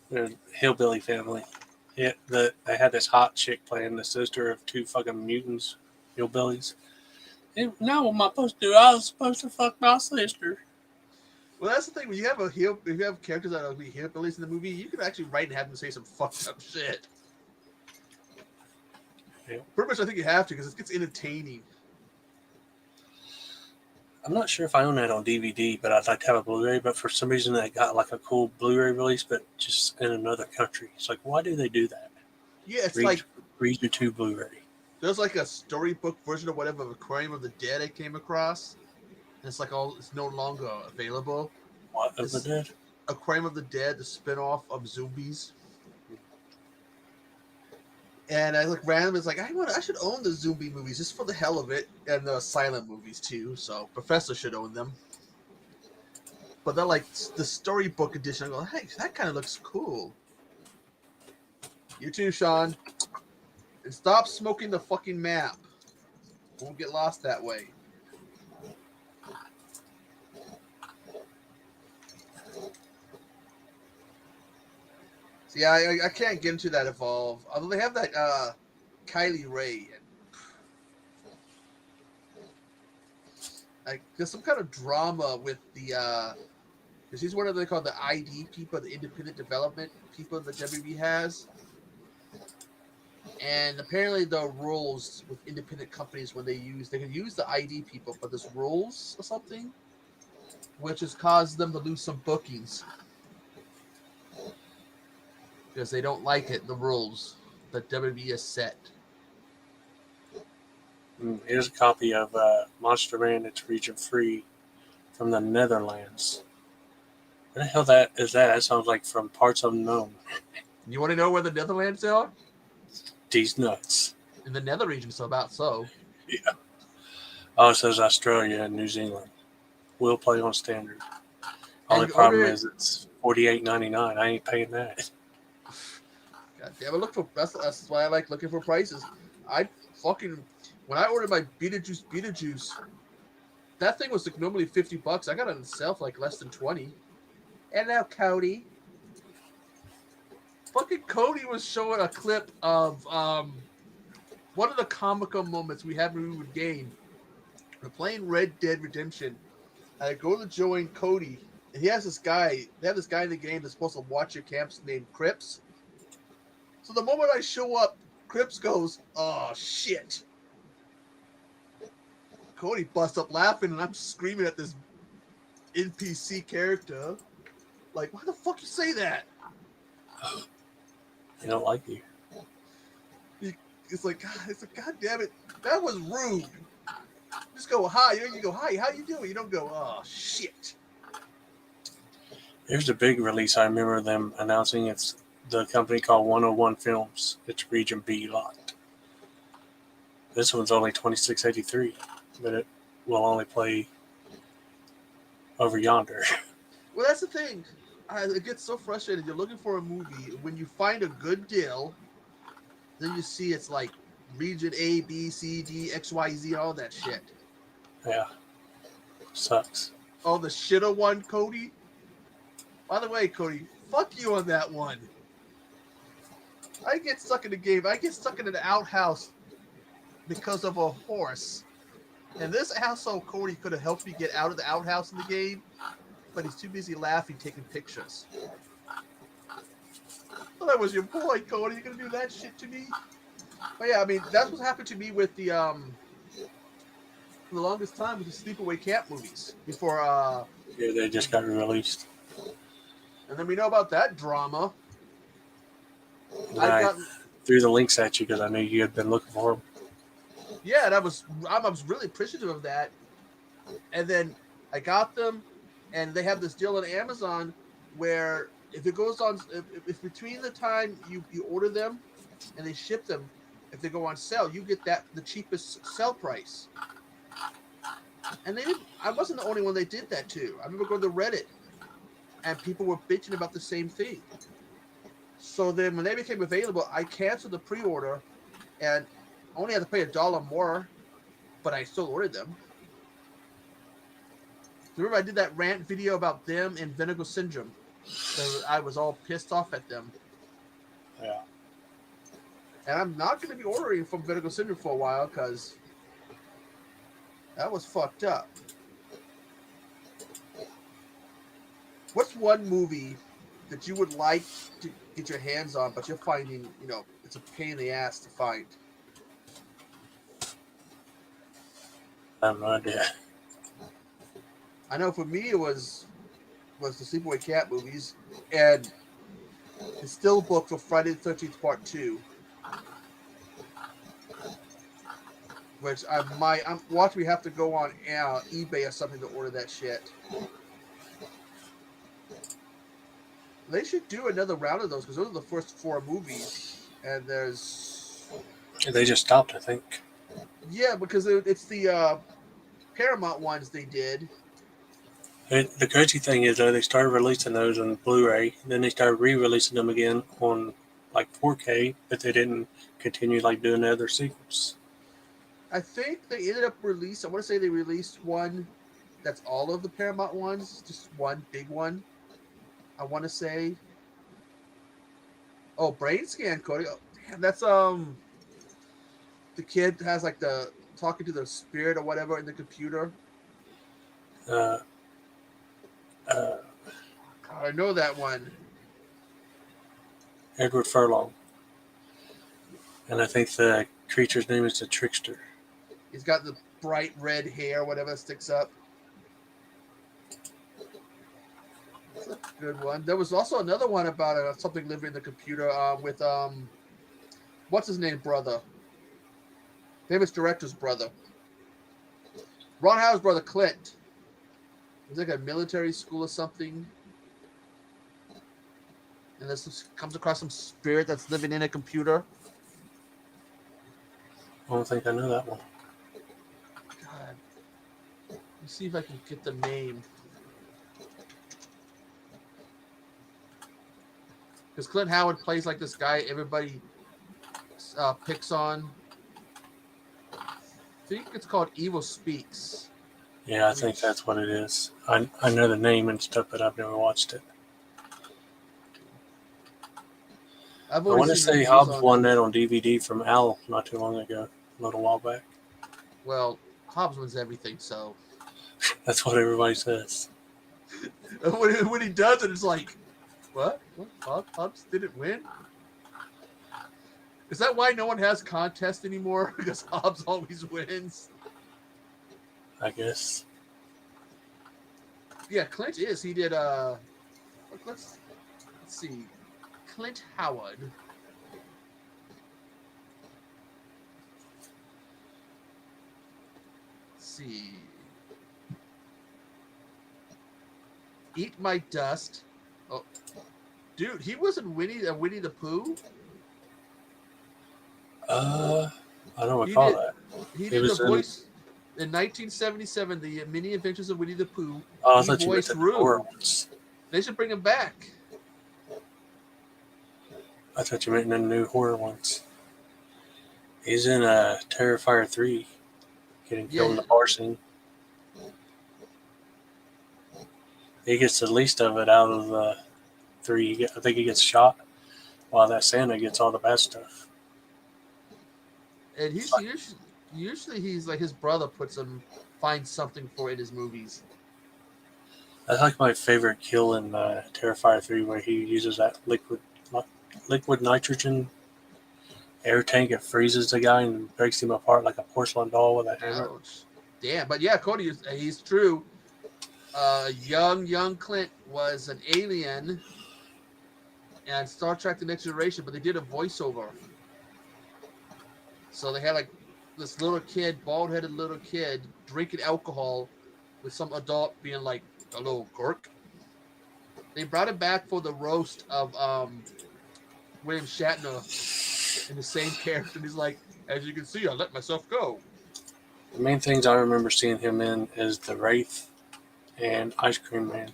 They're a hillbilly family. Yeah, they had this hot chick playing the sister of two fucking mutants, hillbillies. Now what am I supposed to do? I was supposed to fuck my sister. Well, that's the thing. When you have if you have characters that will be hillbillies in the movie, you can actually write and have them say some fucked up shit. Yeah. Pretty much, I think you have to because it gets entertaining. I'm not sure if I own that on DVD, but I'd like to have a Blu-ray. But for some reason, they got like a cool Blu-ray release, but just in another country. It's like, why do they do that? Yeah, it's like Region 2 Blu-ray. There's like a storybook version of whatever of Aquarium of the Dead I came across. And it's like it's no longer available. What of the Dead? Aquarium of the Dead, the spinoff of Zombies. And I look random. It's like I should own the zombie movies just for the hell of it, and the silent movies too. So Professor should own them. But they're like the storybook edition. I go, hey, that kind of looks cool. You too, Sean. And stop smoking the fucking map. Won't get lost that way. See, I can't get into that Evolve. Although they have that Kylie Ray. Like, there's some kind of drama with the because he's one of they call the ID people, the independent development people that WB has. And apparently the rules with independent companies when they can use the ID people, but there's rules or something, which has caused them to lose some bookings. Because they don't like it, the rules that WB has set. Here's a copy of Monster Man. It's region free from the Netherlands. What the hell that is that? That sounds like from Parts Unknown. You want to know where the Netherlands are? These nuts. In the Nether region, so about so. Yeah. Oh, it says Australia and New Zealand. We'll play on standard. Only problem is it's $48.99. I ain't paying that. God damn it! That's why I like looking for prices. When I ordered my Beetlejuice, that thing was like normally $50. I got it on sale for like less than 20. And now Cody. Fucking Cody was showing a clip of one of the comical moments we had when we would game. We're playing Red Dead Redemption. And I go to join Cody, and he has this guy. They have this guy in the game that's supposed to watch your camps named Crips. So the moment I show up, Crips goes, "Oh shit!" Cody busts up laughing, and I'm screaming at this NPC character, like, "Why the fuck you say that?" They don't like you. It's like, God damn it, that was rude. Just go hi. You go hi. How you doing? You don't go, "Oh shit." There's a big release. I remember them announcing it's the company called 101 Films. It's Region B locked. This one's only $26.83, but it will only play over yonder. Well, that's the thing. It gets so frustrated. You're looking for a movie. When you find a good deal, then you see it's like Region A, B, C, D, X, Y, Z, all that shit. Yeah. Sucks. Oh, the shitter one, Cody? By the way, Cody, fuck you on that one. I get stuck in the game. I get stuck in an outhouse because of a horse. And this asshole Cody could have helped me get out of the outhouse in the game, but he's too busy laughing, taking pictures. Well, that was your boy, Cody. You're gonna do that shit to me? But yeah, I mean, that's what happened to me with the for the longest time with the sleepaway camp movies before Yeah, they just got released. and then we know about that drama. And I I got threw the links at you because I knew you had been looking for them. yeah, and I was really appreciative of that. And then I got them, and they have this deal on Amazon where if it goes on, if between the time you order them and they ship them, if they go on sale, you get the cheapest sell price. And they didn't. I wasn't the only one they did that to. I remember going to Reddit, and people were bitching about the same thing. So then, when they became available, I canceled the pre-order, and only had to pay $1 more, but I still ordered them. Remember, I did that rant video about them and Vinegar Syndrome. I was all pissed off at them. Yeah. And I'm not going to be ordering from Vinegar Syndrome for a while because that was fucked up. What's one movie that you would like to get your hands on, but you're finding, it's a pain in the ass to find? I have no idea. I know for me it was the Sleepaway Cat movies and the still book for Friday the 13th Part 2. Which I'm watching me have to go on eBay or something to order that shit. They should do another round of those because those are the first 4 movies, and there's They just stopped, I think. yeah, because it's the Paramount ones they did. The crazy thing is, though, they started releasing those on Blu-ray, then they started re-releasing them again on like 4K, but they didn't continue like doing the other sequels. I think they ended up I want to say they released one that's all of the Paramount ones, just one big one. I want to say. Oh, Brain Scan, Cody. Oh, damn, that's the kid has like the talking to the spirit or whatever in the computer. Uh, God, I know that one. Edward Furlong. And I think the creature's name is the Trickster. He's got the bright red hair, whatever that sticks up. That's a good one. There was also another one about something living in the computer with what's his name, brother? Famous director's brother. Ron Howard's brother, Clint. It's like a military school or something. And this comes across some spirit that's living in a computer. I don't think I know that one. God. Let me see if I can get the name. Because Clint Howard plays like this guy everybody picks on. I think it's called Evil Speaks. Yeah, I think that's what it is. I know the name and stuff, but I've never watched it. I want to say Hobbs won that on DVD from Al not too long ago, a little while back. Well, Hobbs wins everything, so. That's what everybody says. When he does it, it's like, what? Hobbs didn't win? Is that why no one has contests anymore? Because Hobbs always wins? I guess. Yeah, Clint is. He did, let's see. Clint Howard. Let's see. Eat My Dust. Oh, dude, he wasn't Winnie the Pooh. I don't recall that. He did the voice in 1977. The Mini Adventures of Winnie the Pooh. Oh, I thought you meant the horror ones. They should bring him back. I thought you meant the new horror ones. He's in Terrifier 3, getting killed in the bar scene. He gets the least of it out of the 3. I think he gets shot while that Santa gets all the bad stuff. And It's he's like, usually he's like his brother finds something for in his movies. that's like my favorite kill in Terrifier 3, where he uses that liquid nitrogen air tank. It freezes the guy and breaks him apart like a porcelain doll with a hammer. Ouch. Damn. But yeah, Cody, he's true. Young Clint was an alien and Star Trek: The Next Generation, but they did a voiceover. So they had like this little kid, bald-headed little kid, drinking alcohol with some adult being like, "Hello, Kirk." They brought it back for the roast of William Shatner in the same character. And he's like, "As you can see, I let myself go." The main things I remember seeing him in is The Wraith and Ice Cream Man.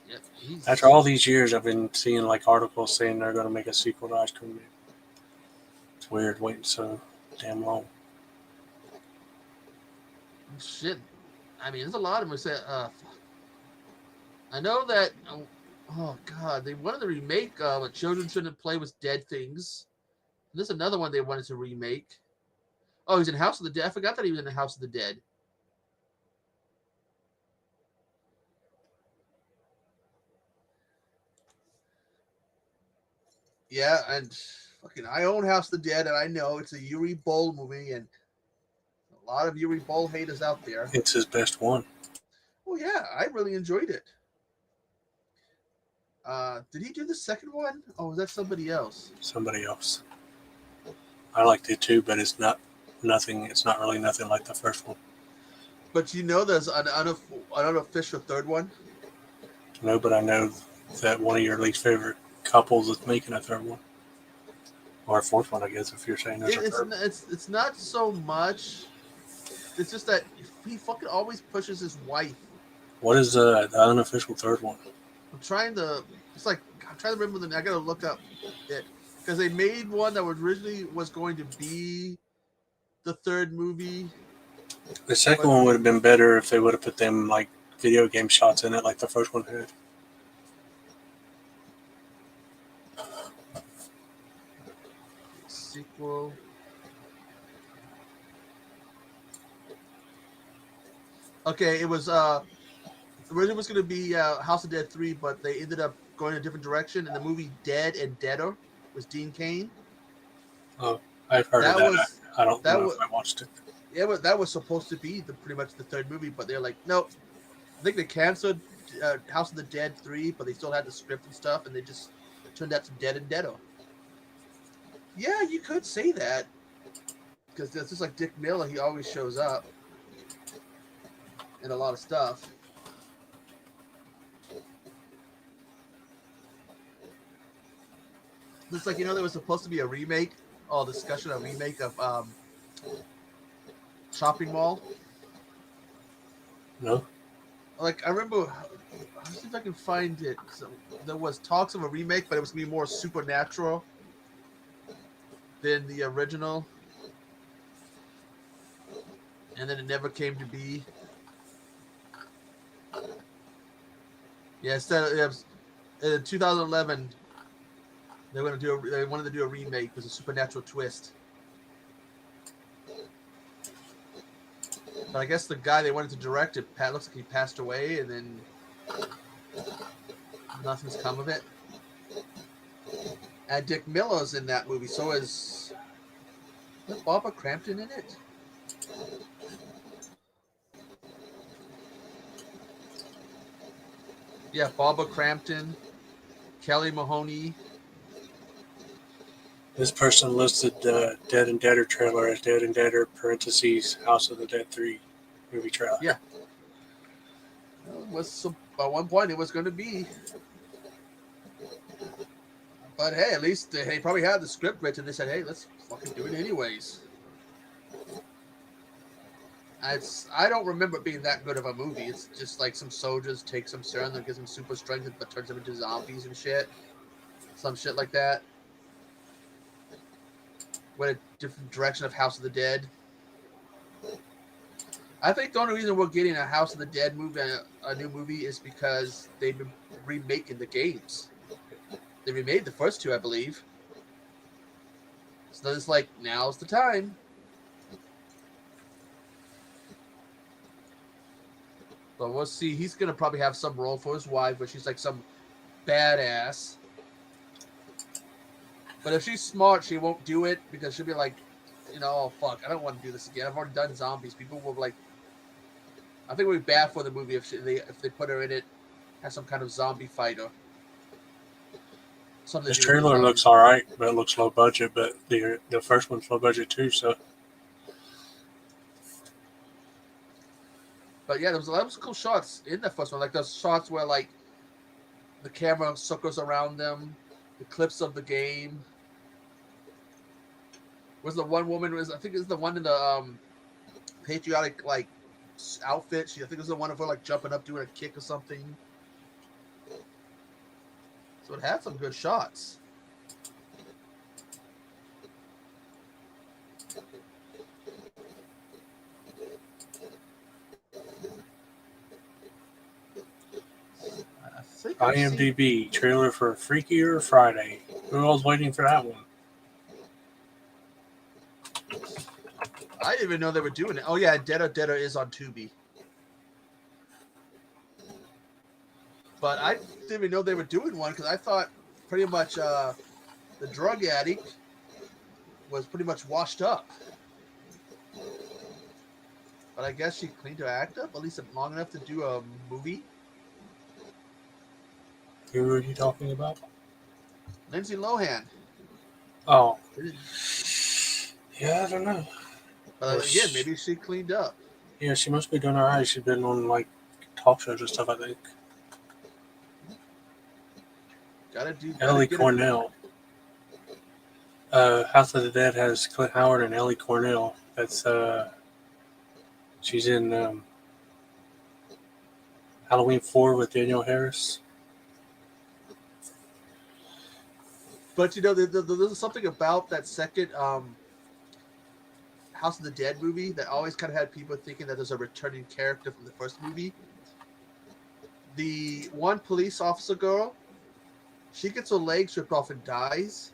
Yep, After all these years, I've been seeing like articles saying they're going to make a sequel to Ice Cream Man. It's weird waiting so damn long. shit. I mean, there's a lot of them. Say, I know that. Oh God, they wanted to remake "A Children Shouldn't Play with Dead Things." And there's another one they wanted to remake. Oh, he's in House of the Dead. I forgot that he was in the House of the Dead. Yeah, and fucking, I own House of the Dead, and I know it's a Yuri Boll movie, and a lot of Yuri Boll haters out there. It's his best one. Oh yeah, I really enjoyed it. Did he do the second one? Oh, was that somebody else? Somebody else. I liked it too, but it's not nothing. It's not really nothing like the first one. But you know, there's an unofficial third one. No, but I know that one of your least favorite couples is making a third one. Or a fourth one, I guess, if you're saying there's a third. It's not so much. It's just that he fucking always pushes his wife. What is the unofficial third one? I'm trying to. It's like I'm trying to remember the. I gotta look up it because they made one that originally was going to be the third movie. The second one would have been better if they would have put them like video game shots in it, like the first one had. Sequel. Okay, it was originally was going to be House of Dead 3, but they ended up going a different direction. And the movie Dead and Deader was Dean Cain. Oh, I've heard of that. I don't know if I watched it. Yeah, but that was supposed to be pretty much the third movie, but they're like, nope. I think they canceled House of the Dead 3, but they still had the script and stuff, and they just turned out to Dead and Deader. Yeah, you could say that. Because it's just like Dick Miller, he always shows up in a lot of stuff. Looks like, there was supposed to be a remake, discussion of remake of Shopping Mall. No? Like, I remember, I'll see if I can find it. So, there was talks of a remake, but it was going to be more supernatural than the original. And then it never came to be. Yeah, instead in 2011, they wanted to do a remake with a supernatural twist. But I guess the guy they wanted to direct it, looks like he passed away, and then nothing's come of it. And Dick Miller's in that movie. So is Barbara Crampton in it? Yeah, Barbara Crampton, Kelly Mahoney. This person listed Dead and Deader trailer as Dead and Deader parentheses House of the Dead 3 movie trailer. Yeah. At one point it was going to be. But hey, at least they probably had the script written. They said, hey, let's fucking do it anyways. I don't remember it being that good of a movie. It's just like some soldiers take some serum that gives them super strength but turns them into zombies and shit. Some shit like that. Went a different direction of House of the Dead. I think the only reason we're getting a House of the Dead movie, a new movie, is because they've been remaking the games. They remade the first two, I believe. So it's like, now's the time. But we'll see. He's going to probably have some role for his wife, but she's like some badass. But if she's smart, she won't do it because she'll be like, oh, fuck, I don't want to do this again. I've already done zombies. People will like, I think it would be bad for the movie if they put her in it as some kind of zombie fighter. This trailer looks alright, but it looks low budget. But the first one's low budget too, so. But yeah, there was cool shots in the first one, like those shots where like the camera circles around them, the clips of the game. Was the one woman I think it's the one in the patriotic like outfit. I think it was the one of her like jumping up doing a kick or something. So it had some good shots. IMDb trailer for Freakier Friday. Who was waiting for that one? I didn't even know they were doing it. Oh yeah, Dead is on Tubi. But I didn't even know they were doing one because I thought pretty much the drug addict was pretty much washed up. But I guess she cleaned her act up, at least long enough to do a movie. Who are you talking about? Lindsay Lohan. Oh. Yeah, I don't know. But again, maybe she cleaned up. Yeah, she must be doing all right. She's been on like talk shows and stuff, I think. Ellie Cornell. House of the Dead has Clint Howard and Ellie Cornell. That's she's in Halloween 4 with Daniel Harris. But there's something about that second House of the Dead movie that always kind of had people thinking that there's a returning character from the first movie. The one police officer girl, she gets her legs ripped off and dies.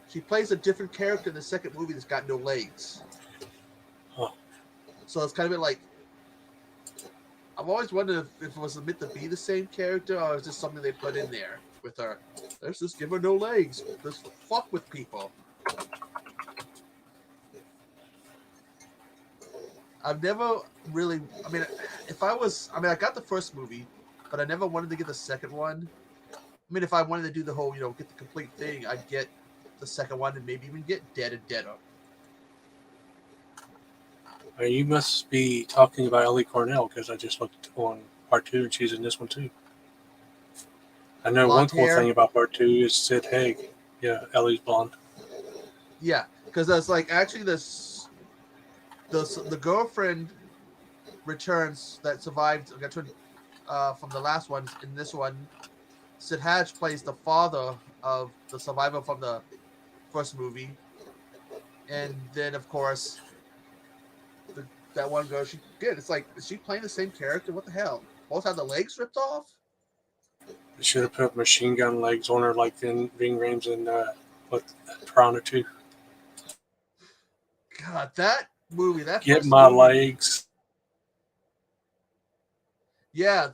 She plays a different character in the second movie that's got no legs. Huh. So it's kind of been like, I've always wondered if it was meant to be the same character or is this something they put in there with her. Let's just give her no legs. Let's fuck with people. I've never really, I got the first movie, but I never wanted to get the second one. I mean, if I wanted to do the whole, get the complete thing, I'd get the second one and maybe even get Dead and Deader. You must be talking about Ellie Cornell because I just looked on part 2 and she's in this one too. I know blonde one cool thing about part 2 is Sid Haig. Yeah, Ellie's blonde. Yeah, because that's like actually the girlfriend returns that survived from the last one. In this one, Sid Hatch plays the father of the survivor from the first movie, and then of course that one girl. It's like, is she playing the same character? What the hell? Both had the legs ripped off. They should have put machine gun legs on her like Ving Rhames in Piranha 2. God, that movie. That get my movie, legs. Yeah,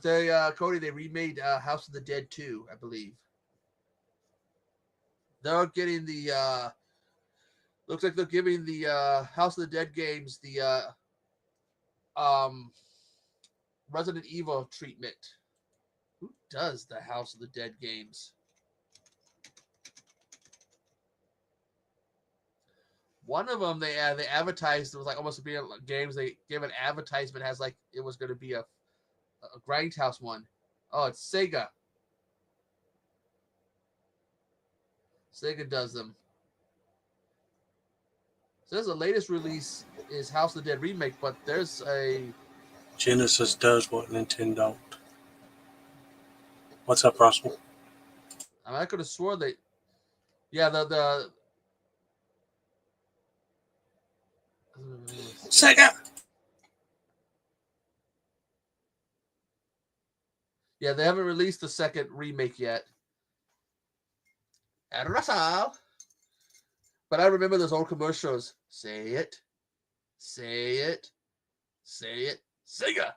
Cody. They remade House of the Dead 2, I believe. They're getting the. Looks like they're giving the House of the Dead games the Resident Evil treatment. Who does the House of the Dead games? One of them they advertised, it was like almost being games. They gave an advertisement as like it was going to be a Grindhouse one. Oh, it's Sega. Sega does them. So the latest release is House of the Dead remake, but there's a Genesis does what Nintendo don't. What's up, Russell? I could have swore they, yeah, the Sega. Yeah, they haven't released the second remake yet. and Russell. But I remember those old commercials. Say it, say it, say it, Sega.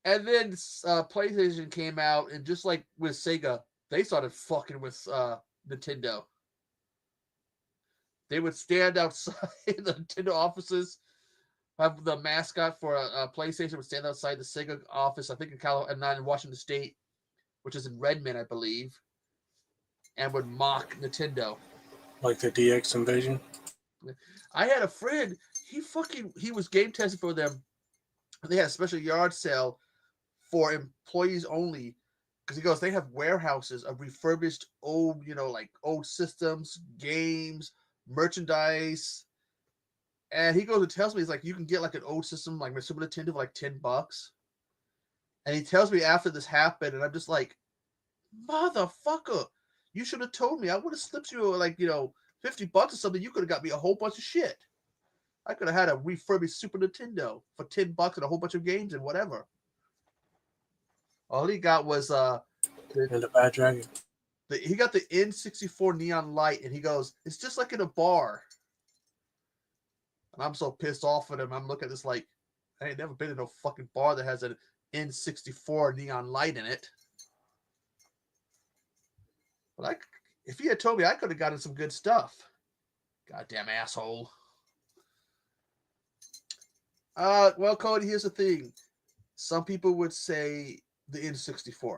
And then PlayStation came out, and just like with Sega, they started fucking with Nintendo. They would stand outside the Nintendo offices. Have the mascot for a PlayStation would stand outside the Sega office, I think in California, in Washington State, which is in Redmond, I believe, and would mock Nintendo. Like the DX invasion? I had a friend, he was game testing for them. They had a special yard sale for employees only, because he goes, they have warehouses of refurbished old, like old systems, games, merchandise. And he goes and tells me, he's like, you can get like an old system, like my Super Nintendo for like $10. And he tells me after this happened, and I'm just like, motherfucker, you should have told me. I would have slipped you like, $50 or something. You could have got me a whole bunch of shit. I could have had a refurbished Super Nintendo for $10 and a whole bunch of games and whatever. All he got was and a bad dragon. he got the N64 neon light, and he goes, it's just like in a bar. And I'm so pissed off at him. I'm looking at this like, I ain't never been in no fucking bar that has an N64 neon light in it. But if he had told me, I could have gotten some good stuff. Goddamn asshole. Well, Cody, here's the thing. Some people would say the N64.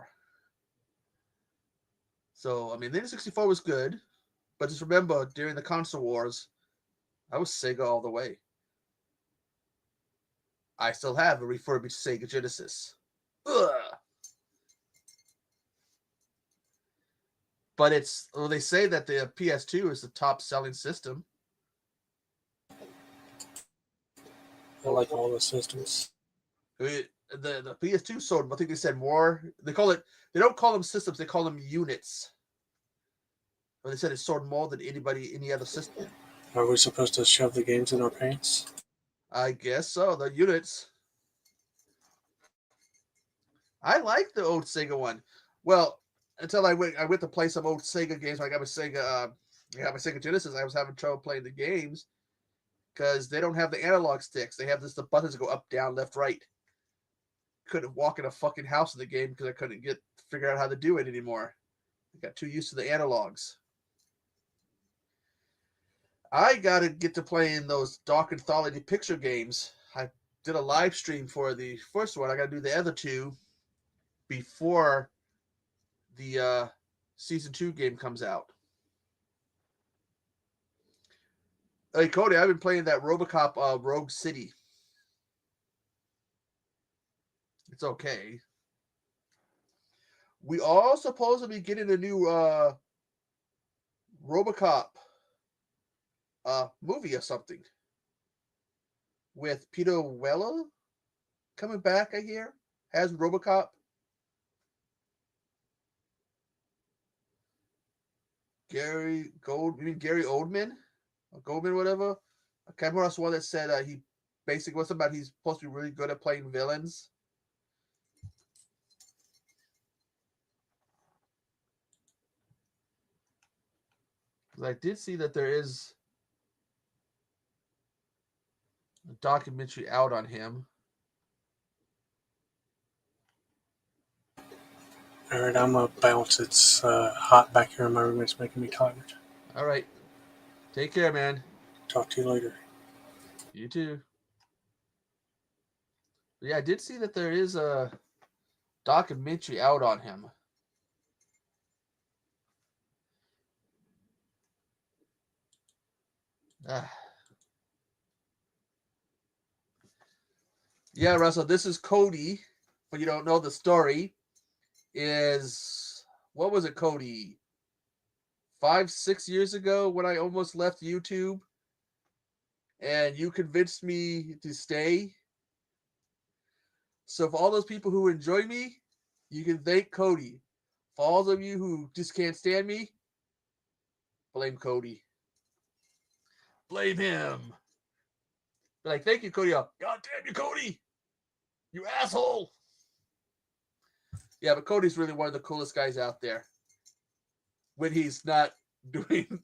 So, I mean, the N64 was good, but just remember, during the console wars, I was Sega all the way. I still have a refurbished Sega Genesis. Ugh. But they say that the PS2 is the top selling system. I like all the systems. The PS2 sold, I think they said more. They don't call them systems, they call them units. But they said it sold more than any other system. Are we supposed to shove the games in our pants? I guess so. The units. I like the old Sega one. Well, until I went to play some old Sega games. I got my Sega Genesis. I was having trouble playing the games because they don't have the analog sticks. They have the buttons that go up, down, left, right. Couldn't walk in a fucking house in the game because I couldn't figure out how to do it anymore. I got too used to the analogs. I gotta get to playing those dark anthology picture games. I did a live stream for the first one. I gotta do the other two before the season 2 game comes out. Hey Cody, I've been playing that RoboCop Rogue City. It's okay. We are supposed to be getting a new RoboCop movie or something with Peter Weller coming back, I hear, as RoboCop. Gary Oldman? Or Goldman, whatever. I can't remember the one that said he basically was about he's supposed to be really good at playing villains. I did see that there is a documentary out on him. All right, I'm going to bounce. It's hot back here in my room. It's making me tired. All right. Take care, man. Talk to you later. You too. Yeah, I did see that there is a documentary out on him. Yeah, Russell, this is Cody. But you don't know the story. What was it, Cody? 5-6 years ago when I almost left YouTube and you convinced me to stay. So for all those people who enjoy me, you can thank Cody. For all of you who just can't stand me, blame Cody. Blame him. Be like, thank you, Cody. God damn you, Cody. You asshole. Yeah, but Cody's really one of the coolest guys out there. when he's not doing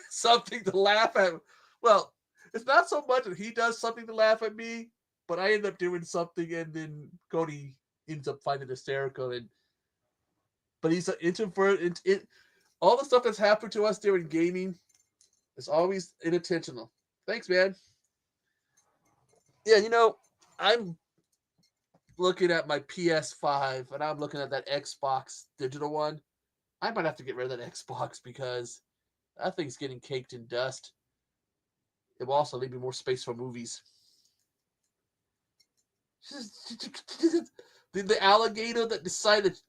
something to laugh at. Well, it's not so much that he does something to laugh at me, but I end up doing something, and then Cody ends up finding hysterical. But he's an introvert. All the stuff that's happened to us during gaming is always unintentional. Thanks, man. Yeah, I'm looking at my PS5 and I'm looking at that Xbox digital one. I might have to get rid of that Xbox because that thing's getting caked in dust. It will also leave me more space for movies. The alligator that decided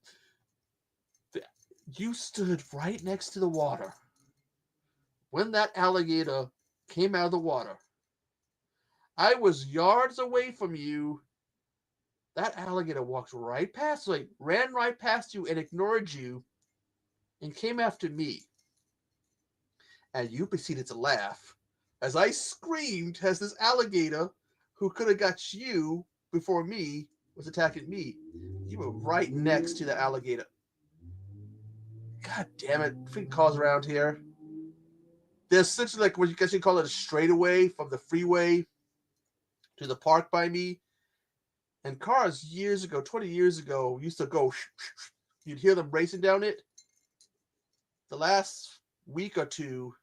that you stood right next to the water. When that alligator came out of the water, I was yards away from you. That alligator walked right past, like ran right past you and ignored you and came after me. And you proceeded to laugh as I screamed as this alligator, who could have got you before me, was attacking me. You were right next to the alligator. God damn it. Freaking cars around here. There's essentially like what you guess you call it a straightaway from the freeway to the park by me. And cars years ago, 20 years ago, used to go, you'd hear them racing down it. The last week or two,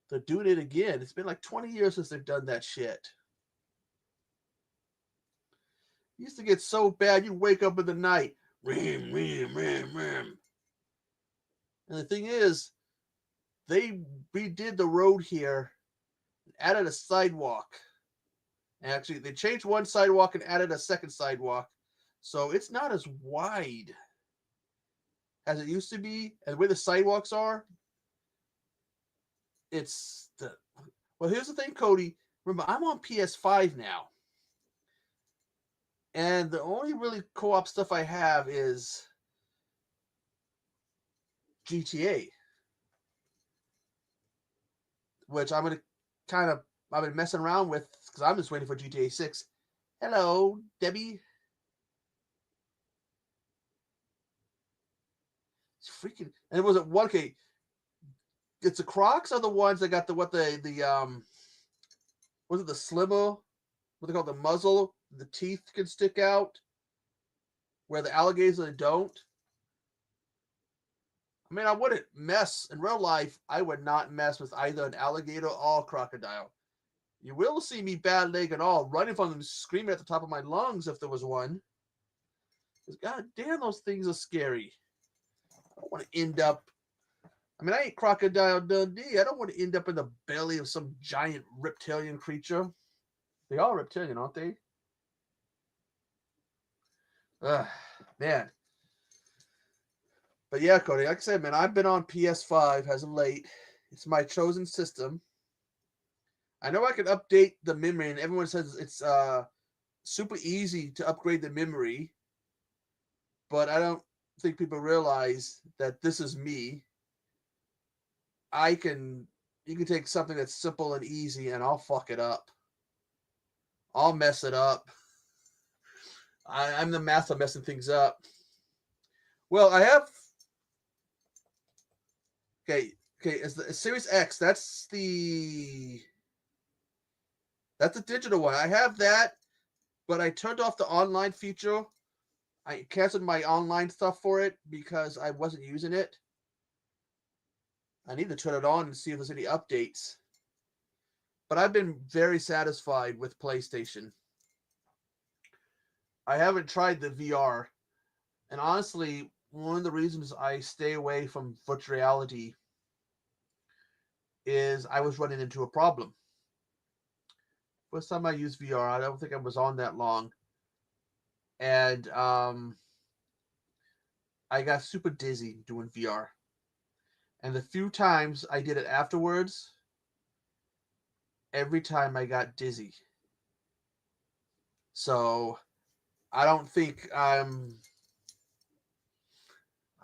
they're doing it again. It's been like 20 years since they've done that shit. It used to get so bad, you'd wake up in the night, ram, ram, ram, ram. And the thing is, they redid the road here, added a sidewalk. Actually, they changed one sidewalk and added a second sidewalk. So it's not as wide as it used to be. And the way the sidewalks are, it's the. Well, here's the thing, Cody. Remember, I'm on PS5 now. And the only really co-op stuff I have is GTA, which I'm going to I've been messing around with because I'm just waiting for GTA 6. Hello, Debbie. It's freaking, and it wasn't 1K. It's the Crocs are the ones that got the was it the slimmer? What they call the muzzle? The teeth can stick out, where the alligators don't. I mean, I wouldn't mess in real life. I would not mess with either an alligator or crocodile. You will see me bad leg and all, running from them, screaming at the top of my lungs if there was one. Because god damn, those things are scary. I don't want to end up. I mean, I ain't Crocodile Dundee. I don't want to end up in the belly of some giant reptilian creature. They are reptilian, aren't they? Man. But yeah, Cody, like I said, man, I've been on PS5 as of late. It's my chosen system. I know I can update the memory, and everyone says it's super easy to upgrade the memory, but I don't think people realize that this is me. You can take something that's simple and easy, and I'll fuck it up. I'll mess it up. I'm the master of messing things up. Well, I have. Okay, as the Series X, that's the digital one. I have that, but I turned off the online feature. I canceled my online stuff for it because I wasn't using it. I need to turn it on and see if there's any updates. But I've been very satisfied with PlayStation. I haven't tried the VR. And honestly, one of the reasons I stay away from virtual reality is I was running into a problem. First time I used VR, I don't think I was on that long. And I got super dizzy doing VR. And the few times I did it afterwards, every time I got dizzy. So I don't think I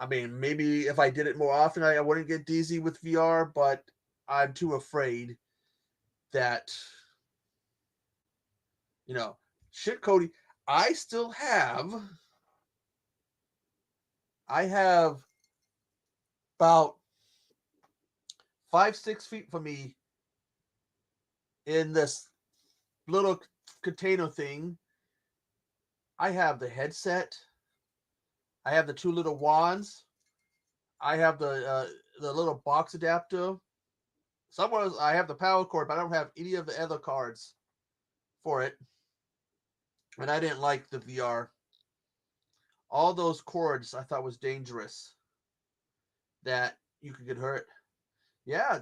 mean, maybe if I did it more often, I wouldn't get dizzy with VR, but I'm too afraid that, shit, Cody, I have about 5-6 feet from me in this little container thing. I have the headset. I have the two little wands. I have the little box adapter. Somewhere I have the power cord, but I don't have any of the other cards for it. And I didn't like the VR. All those cords I thought was dangerous. That you could get hurt. Yeah,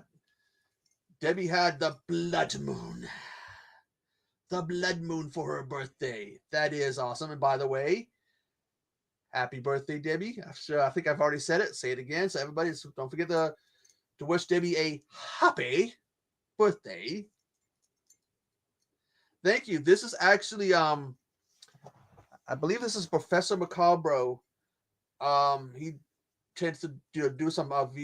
Debbie had the blood moon. The blood moon for her birthday. That is awesome. And by the way, happy birthday, Debbie. I think I've already said it. Say it again. So everybody, don't forget to wish Debbie a happy birthday. Thank you. This is actually I believe this is Professor Macabro. He tends to do some of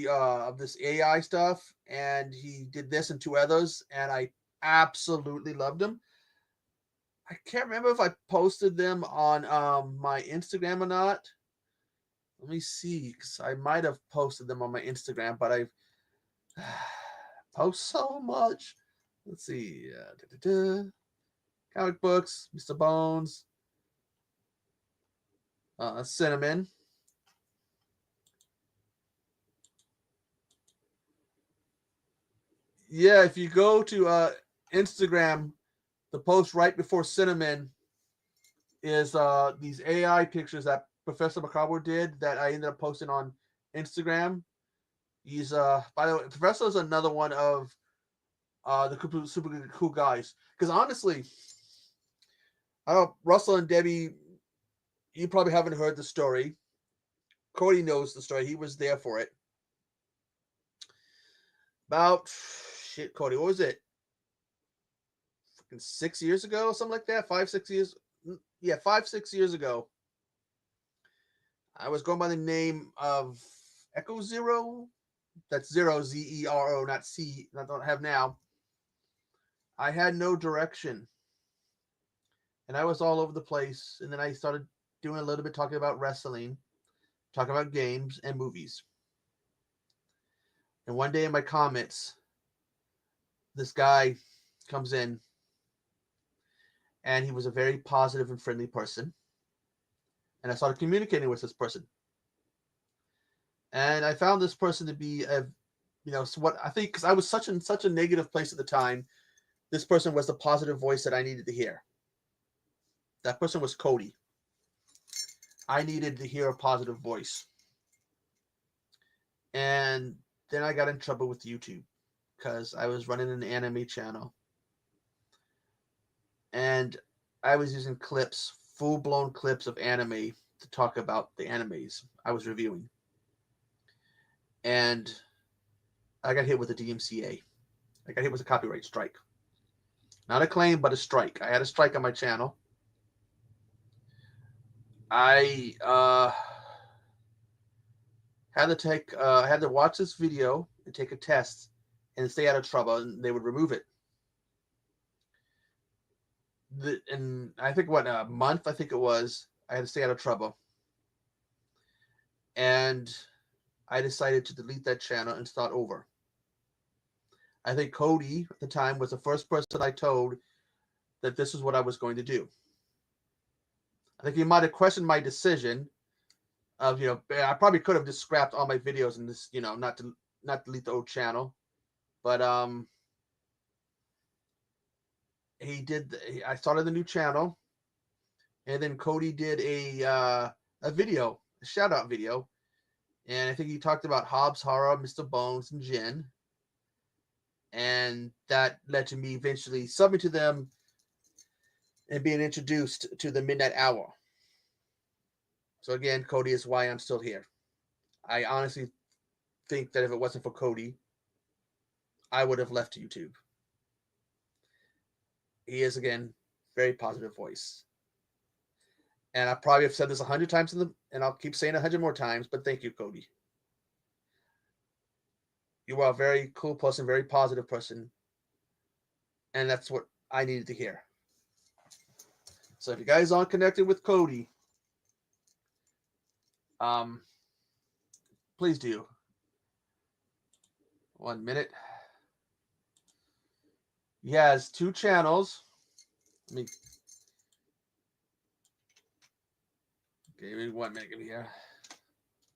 this AI stuff, and he did this and two others, and I absolutely loved them. I can't remember if I posted them on my Instagram or not. Let me see, because I might have posted them on my Instagram, but I've post so much. Let's see. Comic books, Mr. Bones, Cinnamon. Yeah, if you go to Instagram, the post right before Cinnamon is these AI pictures that Professor Macabre did that I ended up posting on Instagram. He's by the way, Professor is another one of the super cool guys. Because honestly, I don't Russell and Debbie, you probably haven't heard the story. Cody knows the story. He was there for it. About shit, Cody, what was it? 6 years ago, something like that. 5-6 years. Yeah, 5-6 years ago. I was going by the name of Echo Zero. That's Zero, Zero, not C. I don't have now. I had no direction. And I was all over the place. And then I started doing a little bit talking about wrestling, talking about games and movies. And one day in my comments, this guy comes in, and he was a very positive and friendly person. And I started communicating with this person. And I found this person to be so what I think, because I was such a negative place at the time, this person was the positive voice that I needed to hear. That person was Cody. I needed to hear a positive voice. And then I got in trouble with YouTube because I was running an anime channel. And I was using clips, full-blown clips of anime to talk about the animes I was reviewing. And I got hit with a DMCA. I got hit with a copyright strike. Not a claim, but a strike. I had a strike on my channel. I had to watch this video and take a test and stay out of trouble, and they would remove it. And I think a month, I think it was, I had to stay out of trouble. And I decided to delete that channel and start over. I think Cody at the time was the first person I told that this is what I was going to do. I think he might have questioned my decision of, I probably could have just scrapped all my videos and this, not delete the old channel. But he did. I started the new channel, and then Cody did a video, a shout out video, and I think he talked about Hobbs Horror, Mr. Bones, and Jen, and that led to me eventually subbing to them and being introduced to the Midnight Hour. So again, Cody is why I'm still here. I honestly think that if it wasn't for Cody, I would have left YouTube. He is, again, very positive voice. And I probably have said this 100 times and I'll keep saying 100 more times, but thank you, Cody. You are a very cool person, very positive person. And that's what I needed to hear. So if you guys aren't connected with Cody, please do. 1 minute. He has 2 channels. Let me. Give me 1 minute. Give me here.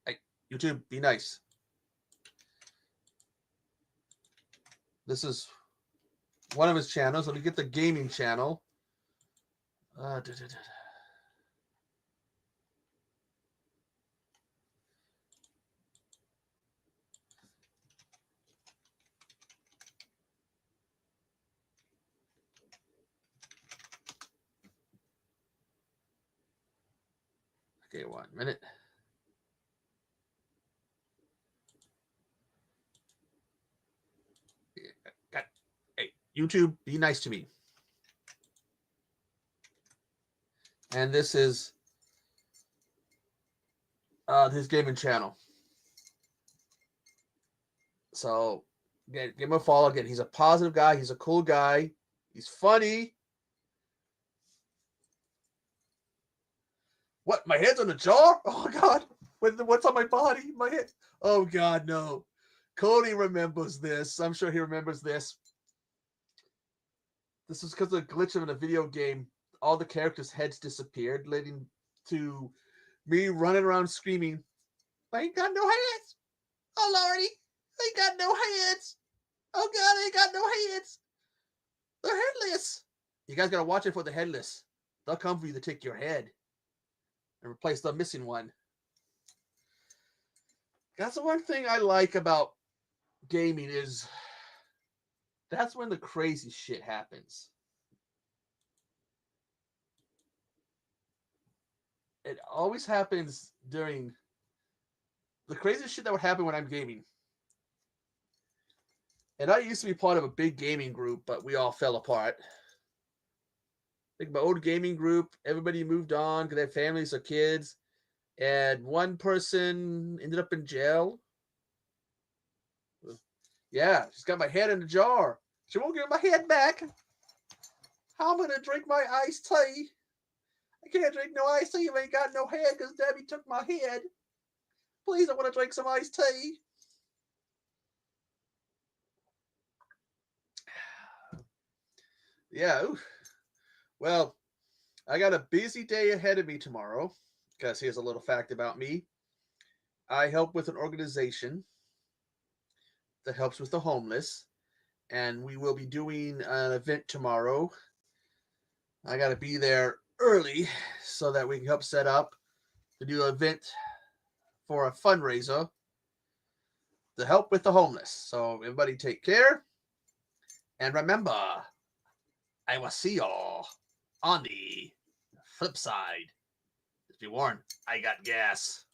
Hey, YouTube, be nice. This is one of his channels. Let me get the gaming channel. Okay, 1 minute. Hey, YouTube, be nice to me. And this is his gaming channel. So, again, give him a follow. Again, he's a positive guy. He's a cool guy. He's funny. What? My head's on a jar? Oh, God. What's on my body? My head. Oh, God, no. Cody remembers this. I'm sure he remembers this. This was because of a glitch in a video game. All the characters' heads disappeared, leading to me running around screaming, I ain't got no heads. Oh, Lordy. I ain't got no heads. Oh, God, I ain't got no heads. They're headless. You guys got to watch it for the headless. They'll come for you to take your head and replace the missing one. That's the one thing I like about gaming is that's when the crazy shit happens. It always happens during the craziest shit that would happen when I'm gaming. And I used to be part of a big gaming group, but we all fell apart. Like my old gaming group, everybody moved on because they had families or kids. And one person ended up in jail. Yeah, she's got my head in a jar. She won't give my head back. How am I going to drink my iced tea? I can't drink no iced tea if I ain't got no head because Debbie took my head. Please, I want to drink some iced tea. Yeah. Ooh. Well, I got a busy day ahead of me tomorrow because here's a little fact about me. I help with an organization that helps with the homeless, and we will be doing an event tomorrow. I got to be there early so that we can help set up to do an event for a fundraiser to help with the homeless. So everybody take care. And remember, I will see y'all on the flip side. Just be warned, I got gas.